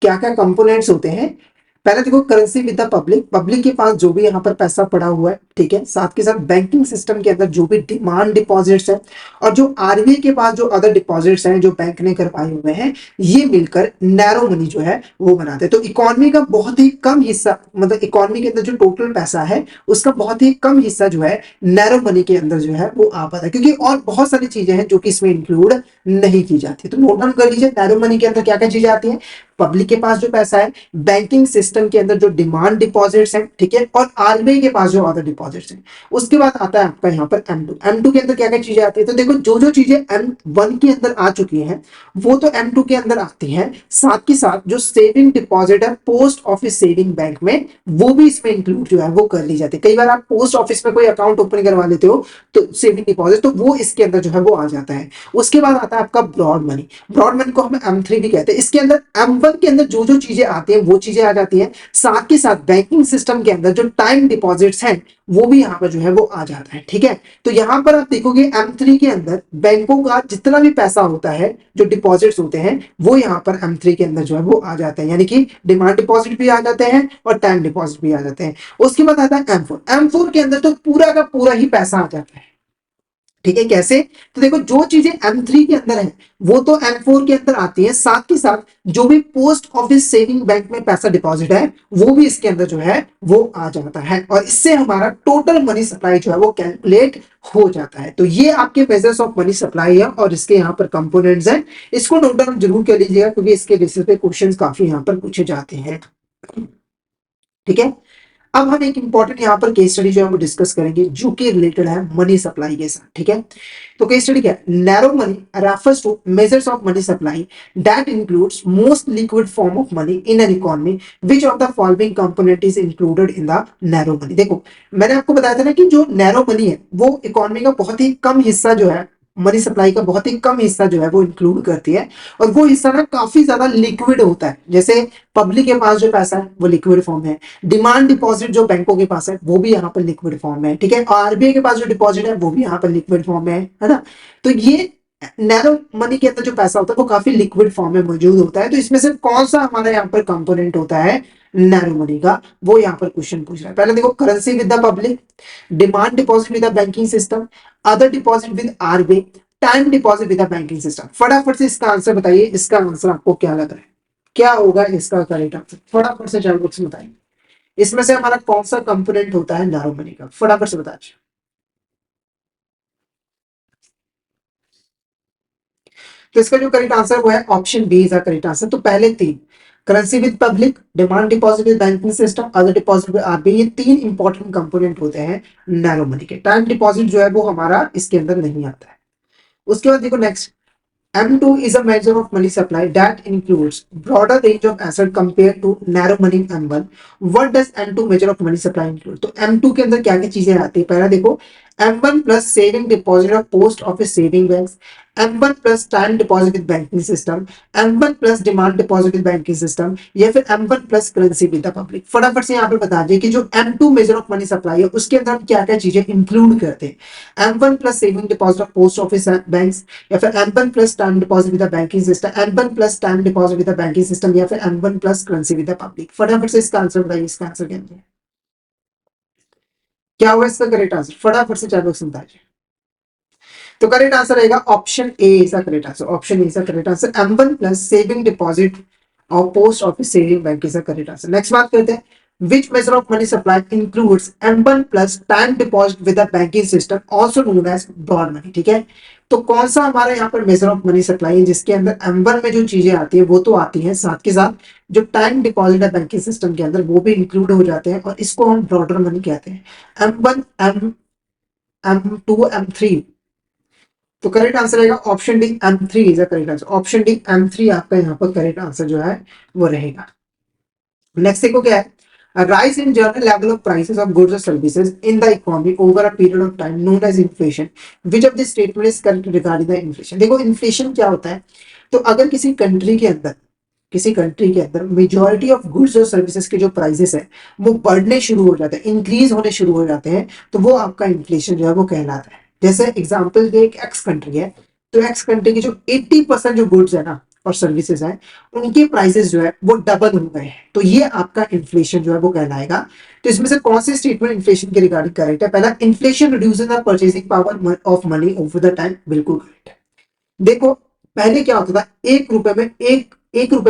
क्या क्या कंपोनेंट्स होते हैं। पहले देखो, currency with the public, public के पास जो भी यहाँ पर पैसा पड़ा हुआ है, ठीक है, साथ के साथ बैंकिंग सिस्टम के अंदर जो भी डिमांड डिपॉजिट्स है और जो आरबीआई के पास जो अदर डिपॉजिट्स हैं जो बैंक ने करवाए हुए हैं, ये मिलकर नैरो मनी जो है वो बनाते हैं। तो इकोनॉमी का बहुत ही कम हिस्सा, मतलब इकोनॉमी के अंदर जो टोटल पैसा है उसका बहुत ही कम हिस्सा जो है नैरो मनी के अंदर जो है वो आ पाता है, क्योंकि और बहुत सारी चीजें हैं जो कि इसमें इंक्लूड नहीं की जाती। तो नोट डाउन कर लीजिए, नैरो मनी के अंदर क्या क्या चीजें आती हैं। पब्लिक के पास जो पैसा है, बैंकिंग सिस्टम के अंदर जो डिमांड डिपॉजिट्स हैं, ठीक है, और आरबीआई के पास जो अदर डिपॉजिट्स हैं। उसके बाद आता है आपका यहाँ पर M2 के अंदर क्या क्या चीजें आती है। तो देखो, जो जो चीजें M1 के अंदर आ चुकी हैं वो तो M2 के अंदर आती हैं, साथ के साथ जो सेविंग डिपॉजिट है पोस्ट ऑफिस सेविंग बैंक में, वो भी इसमें इंक्लूड जो है वो कर ली जाती है। कई बार आप पोस्ट ऑफिस में कोई अकाउंट ओपन करवा लेते हो तो सेविंग डिपॉजिट, तो वो इसके अंदर जो है वो आ जाता है। उसके बाद आता है आपका ब्रॉड मनी, ब्रॉड मनी को हम M3 भी कहते हैं। इसके अंदर M1 के अंदर जो जो चीजें आती हैं वो चीजें आ जाती हैं, साथ के साथ बैंकिंग सिस्टम के अंदर जो टाइम डिपॉजिट्स हैं वो भी यहाँ पर जो है वो आ जाता है। ठीक है, तो यहाँ पर आप देखोगे M3 के अंदर बैंकों का जितना भी पैसा होता है, जो डिपॉजिट्स होते हैं, वो यहाँ पर M3 के अंदर जो है वो आ जाते हैं, यानी कि डिमांड डिपॉजिट भी आ जाते हैं और टाइम डिपॉजिट भी आ जाते हैं। उसके बाद आता है M4 के अंदर तो पूरा का पूरा ही पैसा आ जाता है। ठीक है, कैसे? तो देखो, जो चीजें M3 के अंदर है वो तो M4 के अंदर आती है, साथ के साथ जो भी पोस्ट ऑफिस सेविंग बैंक में पैसा डिपॉजिट है वो भी इसके अंदर जो है वो आ जाता है, और इससे हमारा टोटल मनी सप्लाई जो है वो कैलकुलेट हो जाता है। तो ये आपके मेजर्स ऑफ मनी सप्लाई है और इसके यहाँ पर कंपोनेंट्स हैं। इसको नोट डाउन जरूर कर लीजिएगा, क्योंकि इसके बेसिस पे क्वेश्चंस काफी यहाँ पर पूछे जाते हैं। ठीक है, अब हम एक इंपॉर्टेंट यहाँ पर केस स्टडी जो है वो डिस्कस करेंगे, जो कि रिलेटेड है मनी सप्लाई के साथ। ठीक है, तो केस स्टडी क्या है? Narrow money refers to measures of money supply that includes most liquid form of money in an economy, which of the following component is included in the narrow money. देखो, मैंने आपको बताया था ना कि जो नैरो मनी है वो इकोनॉमी का बहुत ही कम हिस्सा जो है, मनी सप्लाई का बहुत ही कम हिस्सा जो है वो इंक्लूड करती है, और वो हिस्सा ना काफी ज्यादा लिक्विड होता है। जैसे पब्लिक के पास जो पैसा है वो लिक्विड फॉर्म है, डिमांड डिपॉजिट जो बैंकों के पास है वो भी यहाँ पर लिक्विड फॉर्म है, ठीक है, आरबीआई के पास जो डिपॉजिट है वो भी यहाँ पर लिक्विड फॉर्म है ना। तो ये नैरो मनी के अंदर जो पैसा होता है वो काफी लिक्विड फॉर्म में मौजूद होता है। तो इसमें से कौन सा हमारा यहाँ पर कंपोनेंट होता है नैरो मनी का, वो यहाँ पर क्वेश्चन पूछ रहा है। पहले देखो, currency with the public, demand deposit with the banking system, other deposit with RBI, time deposit with the banking system. फटाफट से इसका आंसर बताइए, इसका आंसर आपको क्या लग रहा है, क्या होगा इसका करेक्ट आंसर? फटाफट से चैट बॉक्स में बताइए, इसमें से हमारा कौन सा कंपोनेंट होता है नैरो मनी का, फटाफट से बताइए। तो इसका जो करेक्ट आंसर वो है option B is the correct answer. तो पहले तीन, currency with public, demand deposit with banking system, other deposit with RBI, ये तीन इंपॉर्टेंट कंपोनेंट होते हैं नैरो मनी के। टाइम डिपॉजिट जो है वो हमारा इसके अंदर नहीं आता है। उसके बाद देखो next, M2 is a measure of money supply that includes broader range of asset compared to narrow money M1. What does M2 measure of money supply include? तो M2 के अंदर क्या क्या चीजें आती है? पहला देखो, M1 plus saving deposit of post office saving banks, M1 plus time deposit with banking system, M1 plus demand deposit with banking system, या फिर M1 plus currency with the public. फटाफट से यहाँ पे बता दिए कि जो M2 major of money supply है उसके अंदर हम क्या क्या चीजें इंक्लूड करते हैं। M1 plus saving deposit of post office banks, या फिर M1 plus time deposit with the banking system, M1 plus time deposit with the banking system, या फिर M1 plus currency with the public. फटाफट से इसका answer बताइए, इसका answer क्या होगा इसका करेक्ट आंसर? फटाफट से चार लोग बताइए। तो करेक्ट आंसर रहेगा option A is the correct answer, option A is the correct answer. M1 plus saving deposit और post office saving bank is the correct answer. Next बात करते हैं, which measure of money supply includes M1 plus time deposit with the banking system also known as broad money। ठीक है, तो कौन सा हमारा यहाँ पर मेजर ऑफ मनी सप्लाई है जिसके अंदर M1 में जो चीजें आती है वो तो आती हैं, साथ के साथ जो टाइम डिपॉजिट है बैंकिंग सिस्टम के अंदर वो भी इंक्लूड हो जाते हैं, और इसको हम ब्रॉडर मनी कहते हैं। M1, M2, M3। तो करेक्ट आंसर रहेगा option D, M3 is the correct answer. Option D, M3 आपका यहाँ पर करेक्ट आंसर जो है वो रहेगा। नेक्स्ट देखो क्या है, a rise in general level of prices of goods or services in the economy over a period of time known as inflation, which of the statement is correct regarding the inflation। देखो, inflation क्या होता है? तो अगर किसी country के अंदर किसी कंट्री के अंदर मेजॉरिटी ऑफ गुड्स और सर्विसेज के जो प्राइसेस है वो बढ़ने शुरू हो जाते हैं, इंक्रीज होने शुरू हो जाते हैं, तो वो आपका इन्फ्लेशन जो है वो कहलाता है। जैसे एग्जांपल दे, एक एक्स कंट्री है, तो एक्स कंट्री की जो 80% जो गुड्स है ना और सर्विसेज है, उनके प्राइसेस जो है वो डबल हो गए हैं, तो ये आपका इन्फ्लेशन जो है वो कहलाएगा। तो इसमें से कौन सी स्टेटमेंट इन्फ्लेशन के रिगार्डिंग करेक्ट है? पहला, inflation reduces the purchasing power of money over the time, बिल्कुल करेक्ट है। देखो पहले क्या होता था, 1 रुपए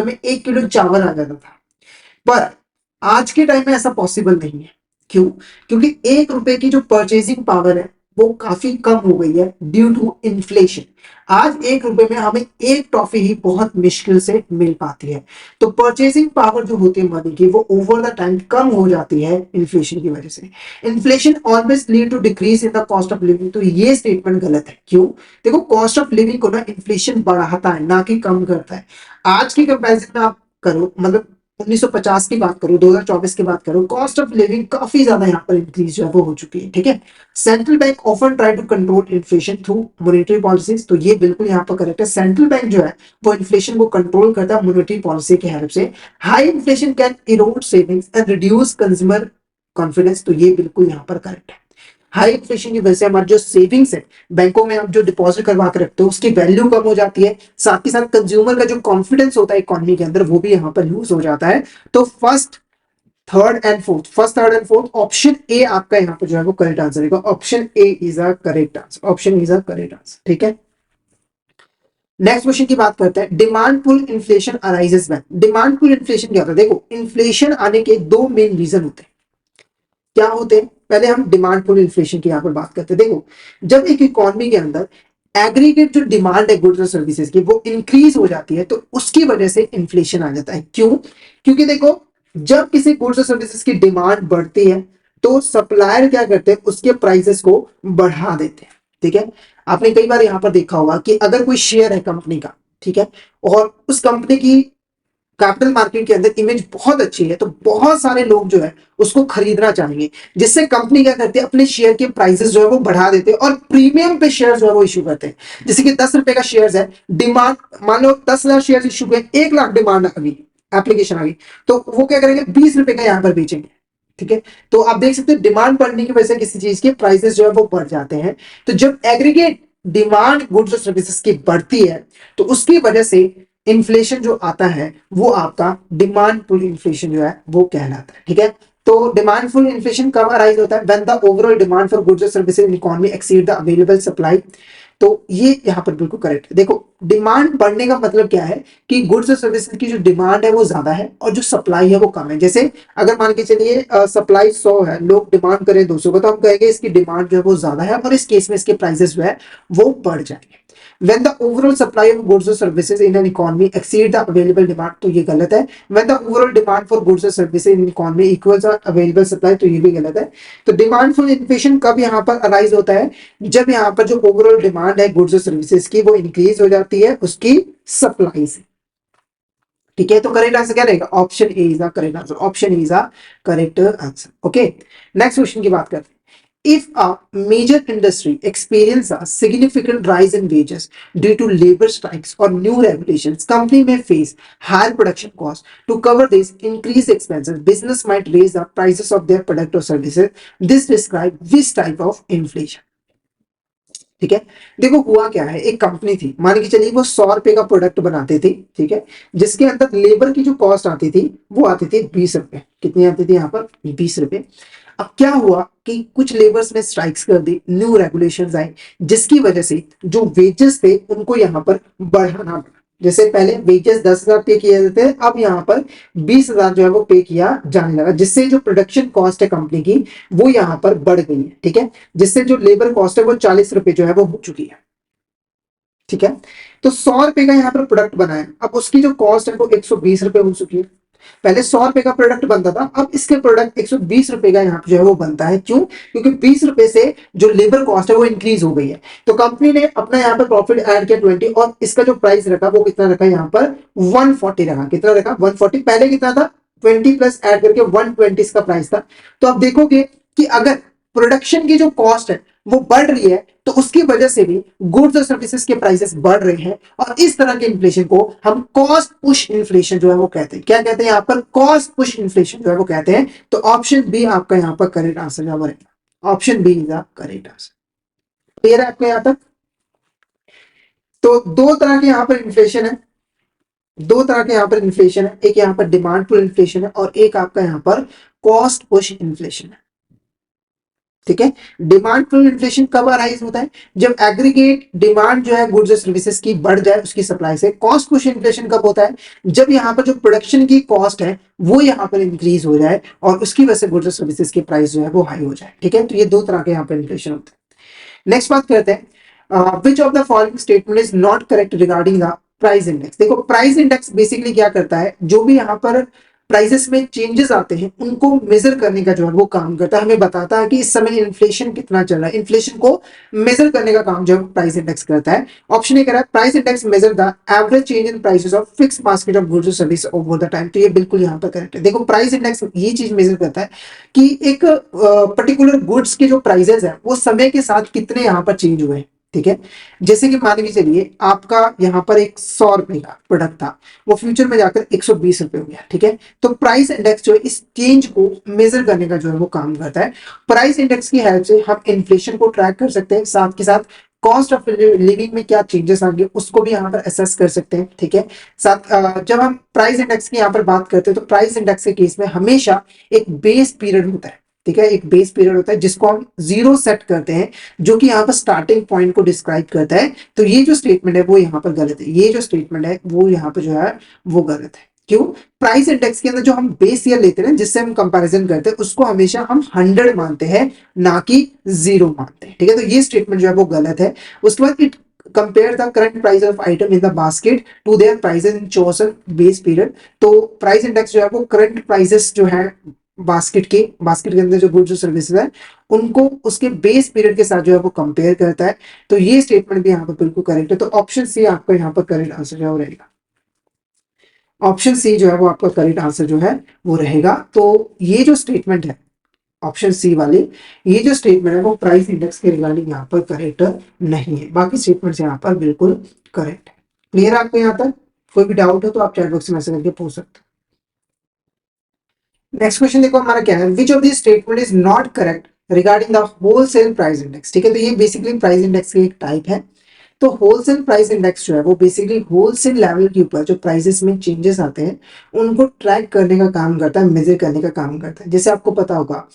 में 1 किलो चावल आ जाता था, पर आज के टाइम में ऐसा पॉसिबल नहीं है। क्यों? क्योंकि 1 रुपए की जो परचेसिंग पावर है वो काफी कम हो गई है ड्यू टू इन्फ्लेशन। आज 1 रुपए में हमें एक टॉफी ही बहुत मुश्किल से मिल पाती है। तो परचेसिंग पावर जो होती है मनी की, वो ओवर द टाइम कम हो जाती है इन्फ्लेशन की वजह से। Inflation always lead to decrease in the cost of living, तो ये स्टेटमेंट गलत है। क्यों? देखो कॉस्ट ऑफ लिविंग को ना इन्फ्लेशन बढ़ाता है, ना कि कम करता है। आज की कंपैरिजन में आप करो, मतलब 1950 की बात करो, 2024 की बात करो, कॉस्ट ऑफ लिविंग काफी ज्यादा यहाँ पर इंक्रीज जो है वो हो चुकी है। ठीक है, central bank often try to control inflation through monetary policies, तो ये बिल्कुल यहाँ पर करेक्ट है। सेंट्रल बैंक जो है वो इन्फ्लेशन को कंट्रोल करता है मॉनेटरी पॉलिसी के हेल्प से। High inflation can Erode savings and reduce consumer confidence, तो ये बिल्कुल यहाँ पर करेक्ट है। हाई इन्फ्लेशन की वजह से हमारे जो सेविंग्स है, बैंकों में आप जो डिपॉजिट करवा के रखते हो, उसकी वैल्यू कम हो जाती है। साथ ही साथ कंज्यूमर का जो कॉन्फिडेंस होता है इकोनॉमी के अंदर, वो भी यहाँ पर लूज हो जाता है। तो first third and fourth option A आपका यहाँ पर जो है वो करेक्ट आंसर है। Option A is a correct answer, option is a correct answer. ठीक है, नेक्स्ट क्वेश्चन की बात करते हैं। Demand pull inflation arises when, demand pull inflation क्या होता है? देखो इन्फ्लेशन आने के दो मेन रीजन होते हैं। क्या होते हैं? पहले हम डिमांड पुल इन्फ्लेशन की यहाँ पर बात करते हैं। देखो जब एक इकोनॉमी के अंदर एग्रीगेट जो डिमांड है गुड्स और सर्विसेज की वो इंक्रीज हो जाती है, तो उसकी वजह से इन्फ्लेशन आ जाता है। क्यों? क्योंकि देखो जब किसी गुड्स और सर्विसेज की डिमांड बढ़ती है तो सप्लायर क्या करते हैं, उसके प्राइसेस को बढ़ा देते हैं। ठीक है, आपने कई बार यहां पर देखा होगा कि अगर कोई शेयर है कंपनी का, ठीक है, और उस कंपनी की कैपिटल मार्केट के अंदर इमेज बहुत अच्छी है, तो बहुत सारे लोग जो है उसको खरीदना चाहेंगे, जिससे कंपनी क्या करती है, अपने शेयर के प्राइसेस जो है वो बढ़ा देते हैं और प्रीमियम पे शेयर जो है वो इशू करते हैं। जैसे कि 10 रुपए का शेयर है, डिमांड मान लो 10,000 शेयर इशू हुए, 1 लाख डिमांड आ गई, एप्लीकेशन आ गई, तो वो क्या करेंगे, 20 रुपए का यहाँ पर बेचेंगे। ठीक है, तो आप देख सकते हो डिमांड बढ़ने की वजह से किसी चीज के प्राइसेस जो है वो बढ़ जाते हैं। तो जब एग्रीगेट डिमांड गुड्स और सर्विसेज की बढ़ती है तो उसकी वजह से इन्फ्लेशन जो आता है वो आपका डिमांड पुल इन्फ्लेशन जो है वो कहलाता है। ठीक है, तो डिमांड पुल इन्फ्लेशन कब अराइज होता है? When the overall demand for goods और services in economy exceed the available supply, तो ये यहाँ पर बिल्कुल करेक्ट है। देखो डिमांड बढ़ने का मतलब क्या है कि गुड्स और सर्विसेज की जो डिमांड है वो ज्यादा है और जो सप्लाई है वो कम है। जैसे अगर मान के चलिए सप्लाई 100 है, लोग डिमांड करें 200 का, तो हम कहेंगे इसकी डिमांड जो है वो ज्यादा है और इस केस में इसके प्राइसेस जो है वो बढ़ जाएंगे। When the overall supply of goods or services in an economy exceed the available demand, तो ये गलत है। When the overall demand for goods or services in an economy equals the available supply, तो ये भी गलत है। तो डिमांड फुल इन्फ्लेशन कब यहाँ पर अराइज होता है? जब यहाँ पर जो ओवरऑल डिमांड है गुड्स और सर्विसेज की वो इंक्रीज हो जाती है उसकी सप्लाई से। ठीक है, तो करेक्ट आंसर क्या रहेगा? Option A is the correct answer, option A is the correct answer. Okay, next question की बात करते हैं। If a major industry experiences a significant rise in wages due to labor strikes or new regulations, company may face higher production costs. To cover these increased expenses, business might raise the prices of their product or services. This describes this type of inflation. ठीक है, देखो हुआ क्या है, एक company थी, मान के चलिए वो 100 रुपए का प्रोडक्ट बनाते थे, ठीक है, जिसके अंदर लेबर की जो कॉस्ट आती थी वो आती थी 20 रुपए। कितनी आती थी यहाँ पर? 20 रुपए। अब क्या हुआ कि कुछ लेबर्स ने स्ट्राइक्स कर दी, न्यू रेगुलेशंस आए, जिसकी वजह से जो वेजेस थे उनको यहाँ पर बढ़ाना पड़ा। जैसे पहले वेजेस 10,000 पे किए जाते थे, अब यहाँ पर 20,000 जो है वो पे किया जाने लगा, जिससे जो प्रोडक्शन कॉस्ट है कंपनी की वो यहाँ पर बढ़ गई है। ठीक है, जिससे जो लेबर कॉस्ट है वो 40 रुपए जो है वो हो चुकी है। ठीक है, तो 100 रुपए का यहाँ पर प्रोडक्ट बनाया, अब उसकी जो कॉस्ट है वो 120 रुपए हो चुकी है। पहले 100 रुपए का प्रोडक्ट बनता था, अब इसके प्रोडक्ट 120 रुपए का यहाँ पे जो है वो बनता है। क्यों? क्योंकि 20 रुपए से जो लेबर कॉस्ट है वो इंक्रीज हो गई है। तो कंपनी ने अपना यहाँ पर प्रॉफिट ऐड किया 20 और इसका जो प्राइस रखा वो कितना रखा? यहाँ पर 140 रखा। कितना रखा? 140। पहले कितना था? 20 प्लस ऐड करके 120 इसका प्राइस था। तो आप देखोगे कि अगर प्रोडक्शन की जो कॉस्ट है वो बढ़ रही है, तो उसकी वजह से भी गुड्स और सर्विसेज के प्राइसेस बढ़ रहे हैं, और इस तरह के इन्फ्लेशन को हम कॉस्ट पुश इन्फ्लेशन जो है वो कहते हैं। क्या कहते हैं यहाँ पर? कॉस्ट पुश इन्फ्लेशन जो है वो कहते हैं। तो ऑप्शन बी आपका यहाँ पर करेक्ट आंसर जो है, option B is the correct answer. Clear है आपको यहाँ तक? तो दो तरह के यहाँ पर इन्फ्लेशन है, दो तरह के यहाँ पर इन्फ्लेशन है, एक यहाँ पर डिमांड पुल इन्फ्लेशन है और एक आपका यहाँ पर कॉस्ट पुश इन्फ्लेशन है। ठीक है, डिमांड पुल इन्फ्लेशन कब अराइज होता है? जब एग्रीगेट डिमांड जो है गुड्स और सर्विसेज की बढ़ जाए उसकी सप्लाई से। कॉस्ट पुश इन्फ्लेशन कब होता है? जब यहाँ पर जो प्रोडक्शन की कॉस्ट है वो यहाँ पर इंक्रीज हो जाए और उसकी वजह से गुड्स और सर्विसेज की प्राइस जो है वो हाई हो जाए। ठीक है, तो ये दो तरह के यहाँ पर इन्फ्लेशन होते हैं। नेक्स्ट बात करते हैं, which of the following statement is not correct regarding the price index. देखो, प्राइस इंडेक्स बेसिकली क्या करता है, जो भी यहाँ पर प्राइसेस में चेंजेस आते हैं उनको मेजर करने का जो है वो काम करता है, हमें बताता है कि इस समय इन्फ्लेशन कितना चल रहा है। इन्फ्लेशन को मेजर करने का काम जो है प्राइस इंडेक्स करता है। ऑप्शन ए कह रहा है price index measure the average change in prices of fix basket of goods और सर्विस ओवर द टाइम। तो ये बिल्कुल यहाँ पर करेक्ट है। देखो, प्राइस इंडेक्स ये चीज मेजर करता है कि एक पर्टिकुलर गुड्स के जो प्राइसेस है वो समय के साथ कितने यहाँ पर चेंज हुए हैं। ठीक है, जैसे कि मान के चलिए आपका यहाँ पर एक 100 रुपए का प्रोडक्ट था, वो फ्यूचर में जाकर 120 रुपए हो गया। ठीक है, तो प्राइस इंडेक्स जो है इस चेंज को मेजर करने का जो है वो काम करता है। प्राइस इंडेक्स की हेल्प से हम इन्फ्लेशन को ट्रैक कर सकते हैं, साथ के साथ कॉस्ट ऑफ लिविंग में क्या चेंजेस आएंगे उसको भी यहाँ पर असेस कर सकते हैं। ठीक है, साथ जब हम प्राइस इंडेक्स की यहाँ पर बात करते हैं तो प्राइस इंडेक्स के केस में हमेशा एक बेस पीरियड होता है। ठीक है, एक बेस पीरियड होता है जिसको हम जीरो सेट करते हैं, जो कि यहाँ पर स्टार्टिंग पॉइंट को डिस्क्राइब करता है। तो ये जो स्टेटमेंट है वो यहाँ पर गलत है, ये जो स्टेटमेंट है वो यहाँ पर जो है वो गलत है। क्यों? प्राइस इंडेक्स के अंदर जो हम बेस ईयर लेते हैं जिससे हम कंपैरिजन करते हैं उसको हमेशा हम 100 मानते हैं, ना कि 0 मानते हैं। ठीक है, तो ये स्टेटमेंट जो है वो गलत है। उसके बाद it compare the current price of item in the basket to their prices in chosen base period. तो प्राइस इंडेक्स जो है वो करंट प्राइसेस जो है बास्केट के अंदर जो गुड्स और सर्विसेज है उनको उसके बेस पीरियड के साथ जो है वो कंपेयर करता है। तो ये स्टेटमेंट भी यहाँ पर बिल्कुल करेक्ट है। तो ऑप्शन सी आपका यहाँ पर करेक्ट आंसर जो रहेगा। ऑप्शन सी जो है वो आपका करेक्ट आंसर जो है वो रहेगा। तो ये जो स्टेटमेंट है ऑप्शन सी वाली, ये जो स्टेटमेंट है वो प्राइस इंडेक्स के रिगार्डिंग यहाँ पर करेक्ट नहीं है, बाकी स्टेटमेंट यहाँ पर बिल्कुल करेक्ट है। क्लियर है आपको यहाँ तक? कोई भी डाउट हो तो आप चैट बॉक्स में मैसेज करके पूछ सकते हो। नेक्स्ट क्वेश्चन देखो हमारा क्या है, which of this statement is not correct regarding the wholesale price index. ठीक है, तो ये बेसिकली प्राइस इंडेक्स की एक टाइप है। तो होलसेल प्राइस इंडेक्स जो है वो बेसिकली होलसेल लेवल के ऊपर जो प्राइसेस में चेंजेस आते हैं उनको ट्रैक करने का काम करता है, मेजर करने का काम करता है। जैसे आपको पता होगा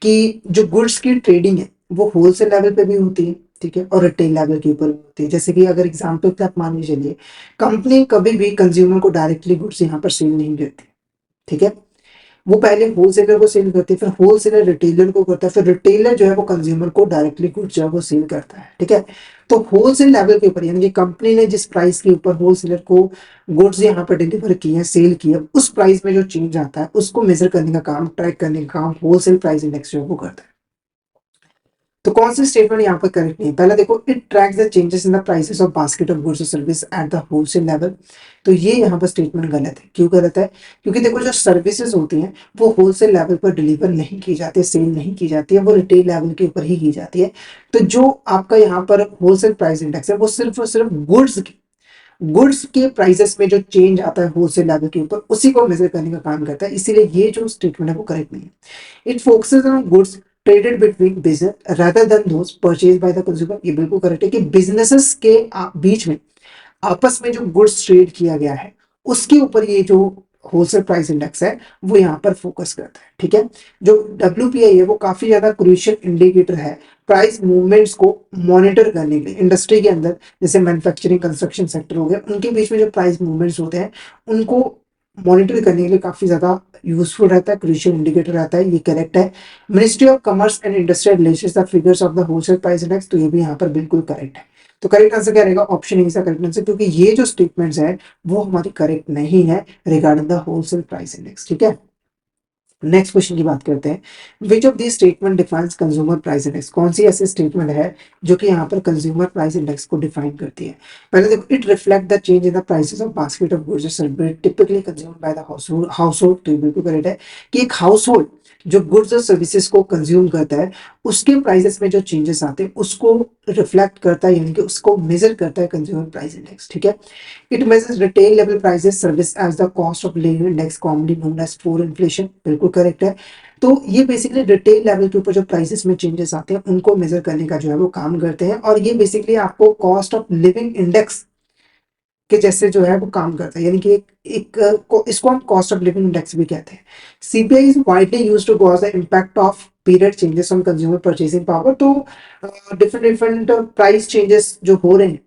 कि जो गुड्स की ट्रेडिंग है वो होलसेल लेवल पे भी होती है, ठीक है, और रिटेल लेवल के ऊपर भी होती है। जैसे कि अगर एग्जांपल के आप मान के चलिए, कंपनी कभी भी कंज्यूमर को डायरेक्टली गुड्स यहाँ पर सेल नहीं करती। ठीक है, वो पहले होलसेलर को सेल करते हैं, फिर होलसेलर रिटेलर को करता है, फिर रिटेलर जो है वो कंज्यूमर को डायरेक्टली गुड्स जो है वो सेल करता है। ठीक है, तो होलसेल लेवल के ऊपर यानी कि कंपनी ने जिस प्राइस के ऊपर होलसेलर को गुड्स यहाँ पर डिलीवर किए, सेल किया, उस प्राइस में जो चेंज आता है उसको मेजर करने का काम, ट्रैक करने का काम होलसेल प्राइस इंडेक्स जो है वो करता है। तो कौन सी स्टेटमेंट यहाँ पर करेक्ट नहीं है? पहला देखो, it tracks the changes in the prices of basket of goods और service at the wholesale level. तो ये यहाँ पर स्टेटमेंट गलत है। क्यों गलत है? क्योंकि देखो जो सर्विसेज होती हैं वो होलसेल लेवल पर डिलीवर नहीं की जाती है, सेल नहीं की जाती है, वो रिटेल लेवल के ऊपर ही की जाती है। तो जो आपका यहाँ पर होलसेल प्राइस इंडेक्स है वो सिर्फ और सिर्फ गुड्स के प्राइसेस में जो चेंज आता है होलसेल लेवल के ऊपर उसी को मेजर करने का काम करता है। इसीलिए ये जो स्टेटमेंट है वो करेक्ट नहीं है। It focuses on goods traded between business rather than those purchase by the consumer. ये बिल्कुल करेक्ट है कि बिजनेसेस के बीच में आपस में जो गुड्स ट्रेड किया गया है उसके ऊपर ये जो होलसेल प्राइस इंडेक्स है वो यहाँ पर फोकस करता है। ठीक है, जो WPI है वो काफी ज्यादा क्रूशियल इंडिकेटर है प्राइस मूवमेंट्स को मॉनिटर करने के लिए। इंडस्ट्री के अंदर जैसे मैन्युफैक्चरिंग, कंस्ट्रक्शन सेक्टर हो गया, उनके बीच में जो प्राइस मूवमेंट्स होते हैं उनको मॉनिटर करने के लिए काफी ज्यादा यूजफुल रहता है, क्रूशियल इंडिकेटर रहता है। ये करेक्ट है। Ministry of commerce and industrial relations the figures of the wholesale price index. तो ये भी यहाँ पर बिल्कुल करेक्ट है। तो करेक्ट आंसर क्या रहेगा? ऑप्शन ए करेक्ट आंसर, क्योंकि ये जो स्टेटमेंट्स है वो हमारी करेक्ट नहीं है regarding the wholesale price index. ठीक है, नेक्स्ट क्वेश्चन की बात करते हैं, which of this statement defines consumer price index. कौन सी ऐसी स्टेटमेंट है जो कि यहाँ पर कंज्यूमर प्राइस इंडेक्स को डिफाइन करती है? पहले देखो, it reflect the change in the prices of basket of goods typically consumed by the household. तो बिल्कुल करेक्ट है कि एक हाउसहोल्ड जो गुड्स और सर्विसेज को कंज्यूम करता है उसके प्राइसेस में जो चेंजेस आते हैं उसको रिफ्लेक्ट करता है, यानी कि उसको मेजर करता है कंज्यूमर प्राइस इंडेक्स। ठीक है, it measures retail level prices service as the cost of living index, commonly known as core inflation. बिल्कुल करेक्ट है। तो ये बेसिकली रिटेल लेवल के ऊपर जो प्राइसेस में चेंजेस आते हैं उनको मेजर करने का जो है वो काम करते हैं, और ये बेसिकली आपको कॉस्ट ऑफ लिविंग इंडेक्स के जैसे जो है वो काम करता है, यानी कि इसको हम कॉस्ट ऑफ लिविंग इंडेक्स भी कहते हैं। CPI is widely used to gauge the impact of period changes on consumer purchasing power. तो डिफरेंट डिफरेंट प्राइस चेंजेस जो हो रहे हैं,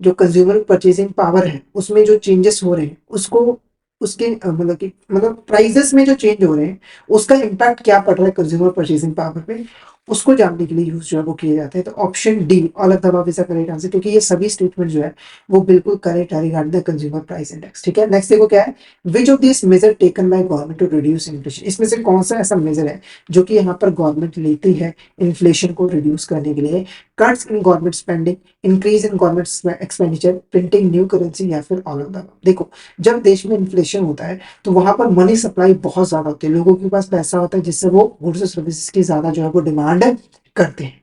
जो कंज्यूमर परचेसिंग पावर है उसमें जो चेंजेस हो रहे हैं उसको उसके मतलब प्राइसेस में जो चेंज हो रहे हैं उसका इम्पैक्ट क्या पड़ रहा है कंज्यूमर परचेसिंग पावर पे, उसको जानने के लिए यूज जो है वो किए जाते हैं। तो option D all of the above is the correct answer, क्योंकि ये सभी स्टेटमेंट जो है वो बिल्कुल करेक्ट है regarding the consumer price index. ठीक है, नेक्स्ट देखो क्या है, which of this measure taken by government to reduce inflation. इसमें से कौन सा ऐसा मेजर है जो कि यहाँ पर गवर्नमेंट लेती है इन्फ्लेशन को रिड्यूस करने के लिए? Cuts in government spending, increase in government expenditure, printing new currency, या फिर ऑल ऑफ द अबव। देखो, जब देश में इन्फ्लेशन होता है तो वहां पर मनी सप्लाई बहुत ज्यादा होती है, लोगों के पास पैसा होता है जिससे वो गुड्स और सर्विसेज की ज्यादा जो है वो डिमांड करते हैं।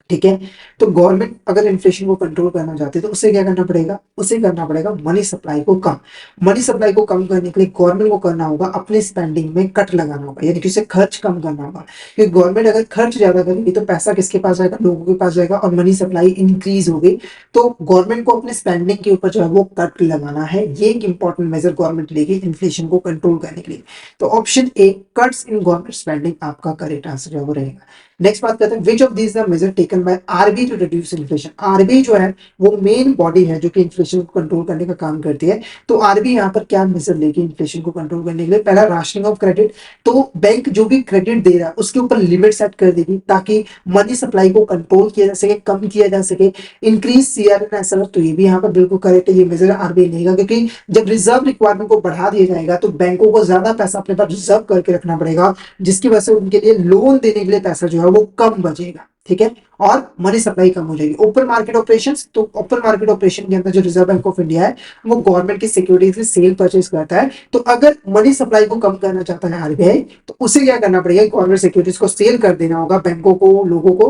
ठीक है, तो गवर्नमेंट अगर इन्फ्लेशन को कंट्रोल करना चाहती है तो उसे क्या करना पड़ेगा? उसे करना पड़ेगा मनी सप्लाई को कम। मनी सप्लाई को कम करने के लिए गवर्नमेंट को करना होगा अपने स्पेंडिंग में कट लगाना होगा, यानी कि उसे खर्च कम करना होगा। क्योंकि गवर्नमेंट अगर खर्च ज्यादा करेगी तो पैसा किसके पास जाएगा? लोगों के पास जाएगा, और मनी सप्लाई इंक्रीज होगी। तो गवर्नमेंट को अपने स्पेंडिंग के ऊपर जो है वो कट लगाना है, ये एक इंपॉर्टेंट मेजर गवर्नमेंट लेगी इन्फ्लेशन को कंट्रोल करने के लिए। तो option A cuts in government spending आपका करेक्ट आंसर जो है वो रहेगा। नेक्स्ट बात करते हैं, which of these the measure taken by RBI to reduce inflation. RBI जो है वो मेन बॉडी है जो कि इन्फ्लेशन को कंट्रोल करने का काम करती है। तो आरबीआई यहाँ पर क्या मेजर लेगी इन्फ्लेशन को कंट्रोल करने के लिए? पहला, राशनिंग ऑफ क्रेडिट। तो बैंक जो भी क्रेडिट दे रहा है उसके ऊपर लिमिट सेट कर देगी ताकि मनी सप्लाई को कंट्रोल किया जा सके, कम किया जा सके। इंक्रीज सीआरएन एसएलआर, तो ये भी यहाँ पर बिल्कुल करेक्ट है, ये मेजर आरबीआई लेगा, क्योंकि जब रिजर्व रिक्वायरमेंट को बढ़ा दिया जाएगा तो बैंकों को ज्यादा पैसा अपने पास रिजर्व करके रखना पड़ेगा, जिसकी वजह से उनके लिए लोन देने के लिए पैसा जो है वो कम बचेगा। ठीक है, और मनी सप्लाई कम हो जाएगी। ओपन मार्केट ऑपरेशंस, तो ओपन मार्केट ऑपरेशन के अंदर जो रिजर्व बैंक ऑफ इंडिया है वो गवर्नमेंट की सिक्योरिटीज से सेल परचेज करता है। तो अगर मनी सप्लाई को कम करना चाहता है आरबीआई तो उसे क्या करना पड़ेगा? गवर्नमेंट सिक्योरिटीज को सेल कर देना होगा बैंकों को, लोगों को,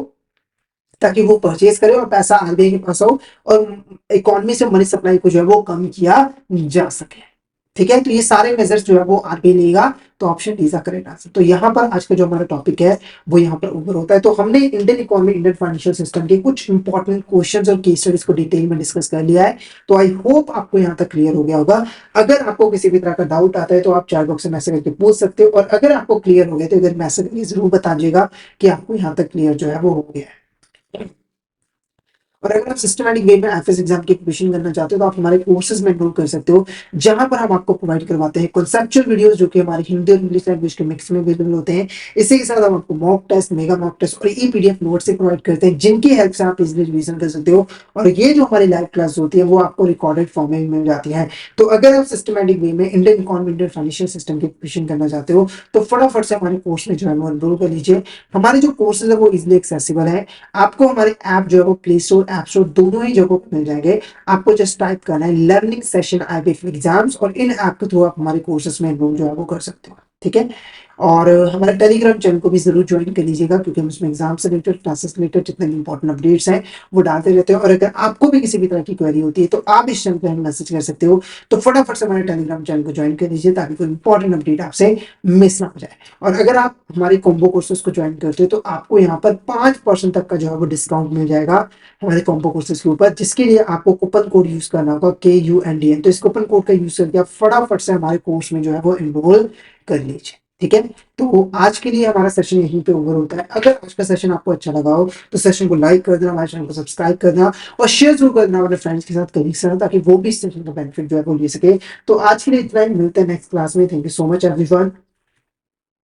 ताकि वो परचेज करे और पैसा आरबीआई के पास हो और इकोनॉमी से मनी सप्लाई को जो है वो कम किया जा सके। ठीक है, तो ये सारे मेजर्स जो है वो आरबीआई लेगा। तो option D is correct answer. तो यहाँ पर आज का जो हमारा टॉपिक है वो यहाँ पर ओवर होता है। तो हमने Indian economy, Indian financial system के कुछ इंपॉर्टेंट क्वेश्चंस और केस स्टडीज को डिटेल में डिस्कस कर लिया है। तो आई होप आपको यहाँ तक क्लियर हो गया होगा। अगर आपको किसी भी तरह का डाउट आता है तो आप चैट बॉक्स में मैसेज करके पूछ सकते हो, और अगर आपको क्लियर हो गया तो अगर मैसेज करके जरूर बता दीजिएगा कि आपको यहाँ तक क्लियर जो है वो हो गया है। और अगर आप सिस्टमैटिक वे में एफएस एग्जाम की प्रिपरेशन करना चाहते हो तो आप हमारे कोर्सेज में एनरोल कर सकते हो, जहां पर हम आपको प्रोवाइड करवाते हैं कॉन्सेप्चुअल वीडियोस जो कि हमारे हिंदी और इंग्लिश लैंग्वेज के मिक्स में अवेलेबल होते हैं। इसी के साथ हम आपको mock test, mega mock test और ई पीडीएफ नोट्स से प्रोवाइड करते हैं, जिनकी हेल्प से आप इजिली रिवीजन कर सकते हो। और ये जो हमारी लाइव क्लास होती है वो आपको रिकॉर्डेड फॉर्म में मिल जाती है। तो अगर आप सिस्टमैटिक वे में Indian economy, Indian financial system की प्रिपरेशन करना चाहते हो तो फटाफट से हमारे कोर्स में जो है वो एनरोल कर लीजिए। हमारे जो कोर्सेज है वो इजिली एक्सेसिबल है। आपको हमारे ऐप जो है वो प्ले स्टोर, ऐप स्टोर दोनों ही जगहों पर मिल जाएंगे। आपको जस्ट टाइप करना है लर्निंग सेशन आईबीएफ एग्जाम्स, और इन ऐप के थ्रू आप हमारे कोर्सेज में एनरोल जो है वो कर सकते हो। ठीक है, और हमारे टेलीग्राम चैनल को भी जरूर ज्वाइन कर लीजिएगा, क्योंकि हम उसमें एग्जाम से रिलेटेड, क्लासेस रिलेटेड जितने भी इंपॉर्टेंट अपडेट्स हैं वो डालते रहते हैं। और अगर आपको भी किसी भी तरह की क्वेरी होती है तो आप इस चैनल पर हमें मैसेज कर सकते हो। तो फटाफट से हमारे टेलीग्राम चैनल को ज्वाइन कर लीजिए ताकि कोई इंपॉर्टेंट अपडेट आपसे मिस ना हो जाए। और अगर आप हमारे कॉम्बो कोर्सेज को ज्वाइन करते हो तो आपको यहाँ पर 5% तक का जो है वो डिस्काउंट मिल जाएगा हमारे कॉम्बो कोर्सेज के ऊपर, जिसके लिए आपको कूपन कोड यूज करना होगा KUNDN। तो इस कूपन कोड का यूज करके आप फटाफट से हमारे कोर्स में जो है वो एनरोल कर लीजिए। ठीक है, तो आज के लिए हमारा सेशन यहीं पे ओवर होता है। अगर आज का सेशन आपको अच्छा लगा हो तो सेशन को लाइक कर देना, हमारे चैनल को सब्सक्राइब कर देना और शेयर जरूर कर देना अपने फ्रेंड्स के साथ, कलीग्स के साथ, ताकि वो भी इस सेशन का बेनिफिट जो है वो ले सके। तो आज के लिए इतना ही, मिलते हैं नेक्स्ट क्लास में। Thank you so much everyone.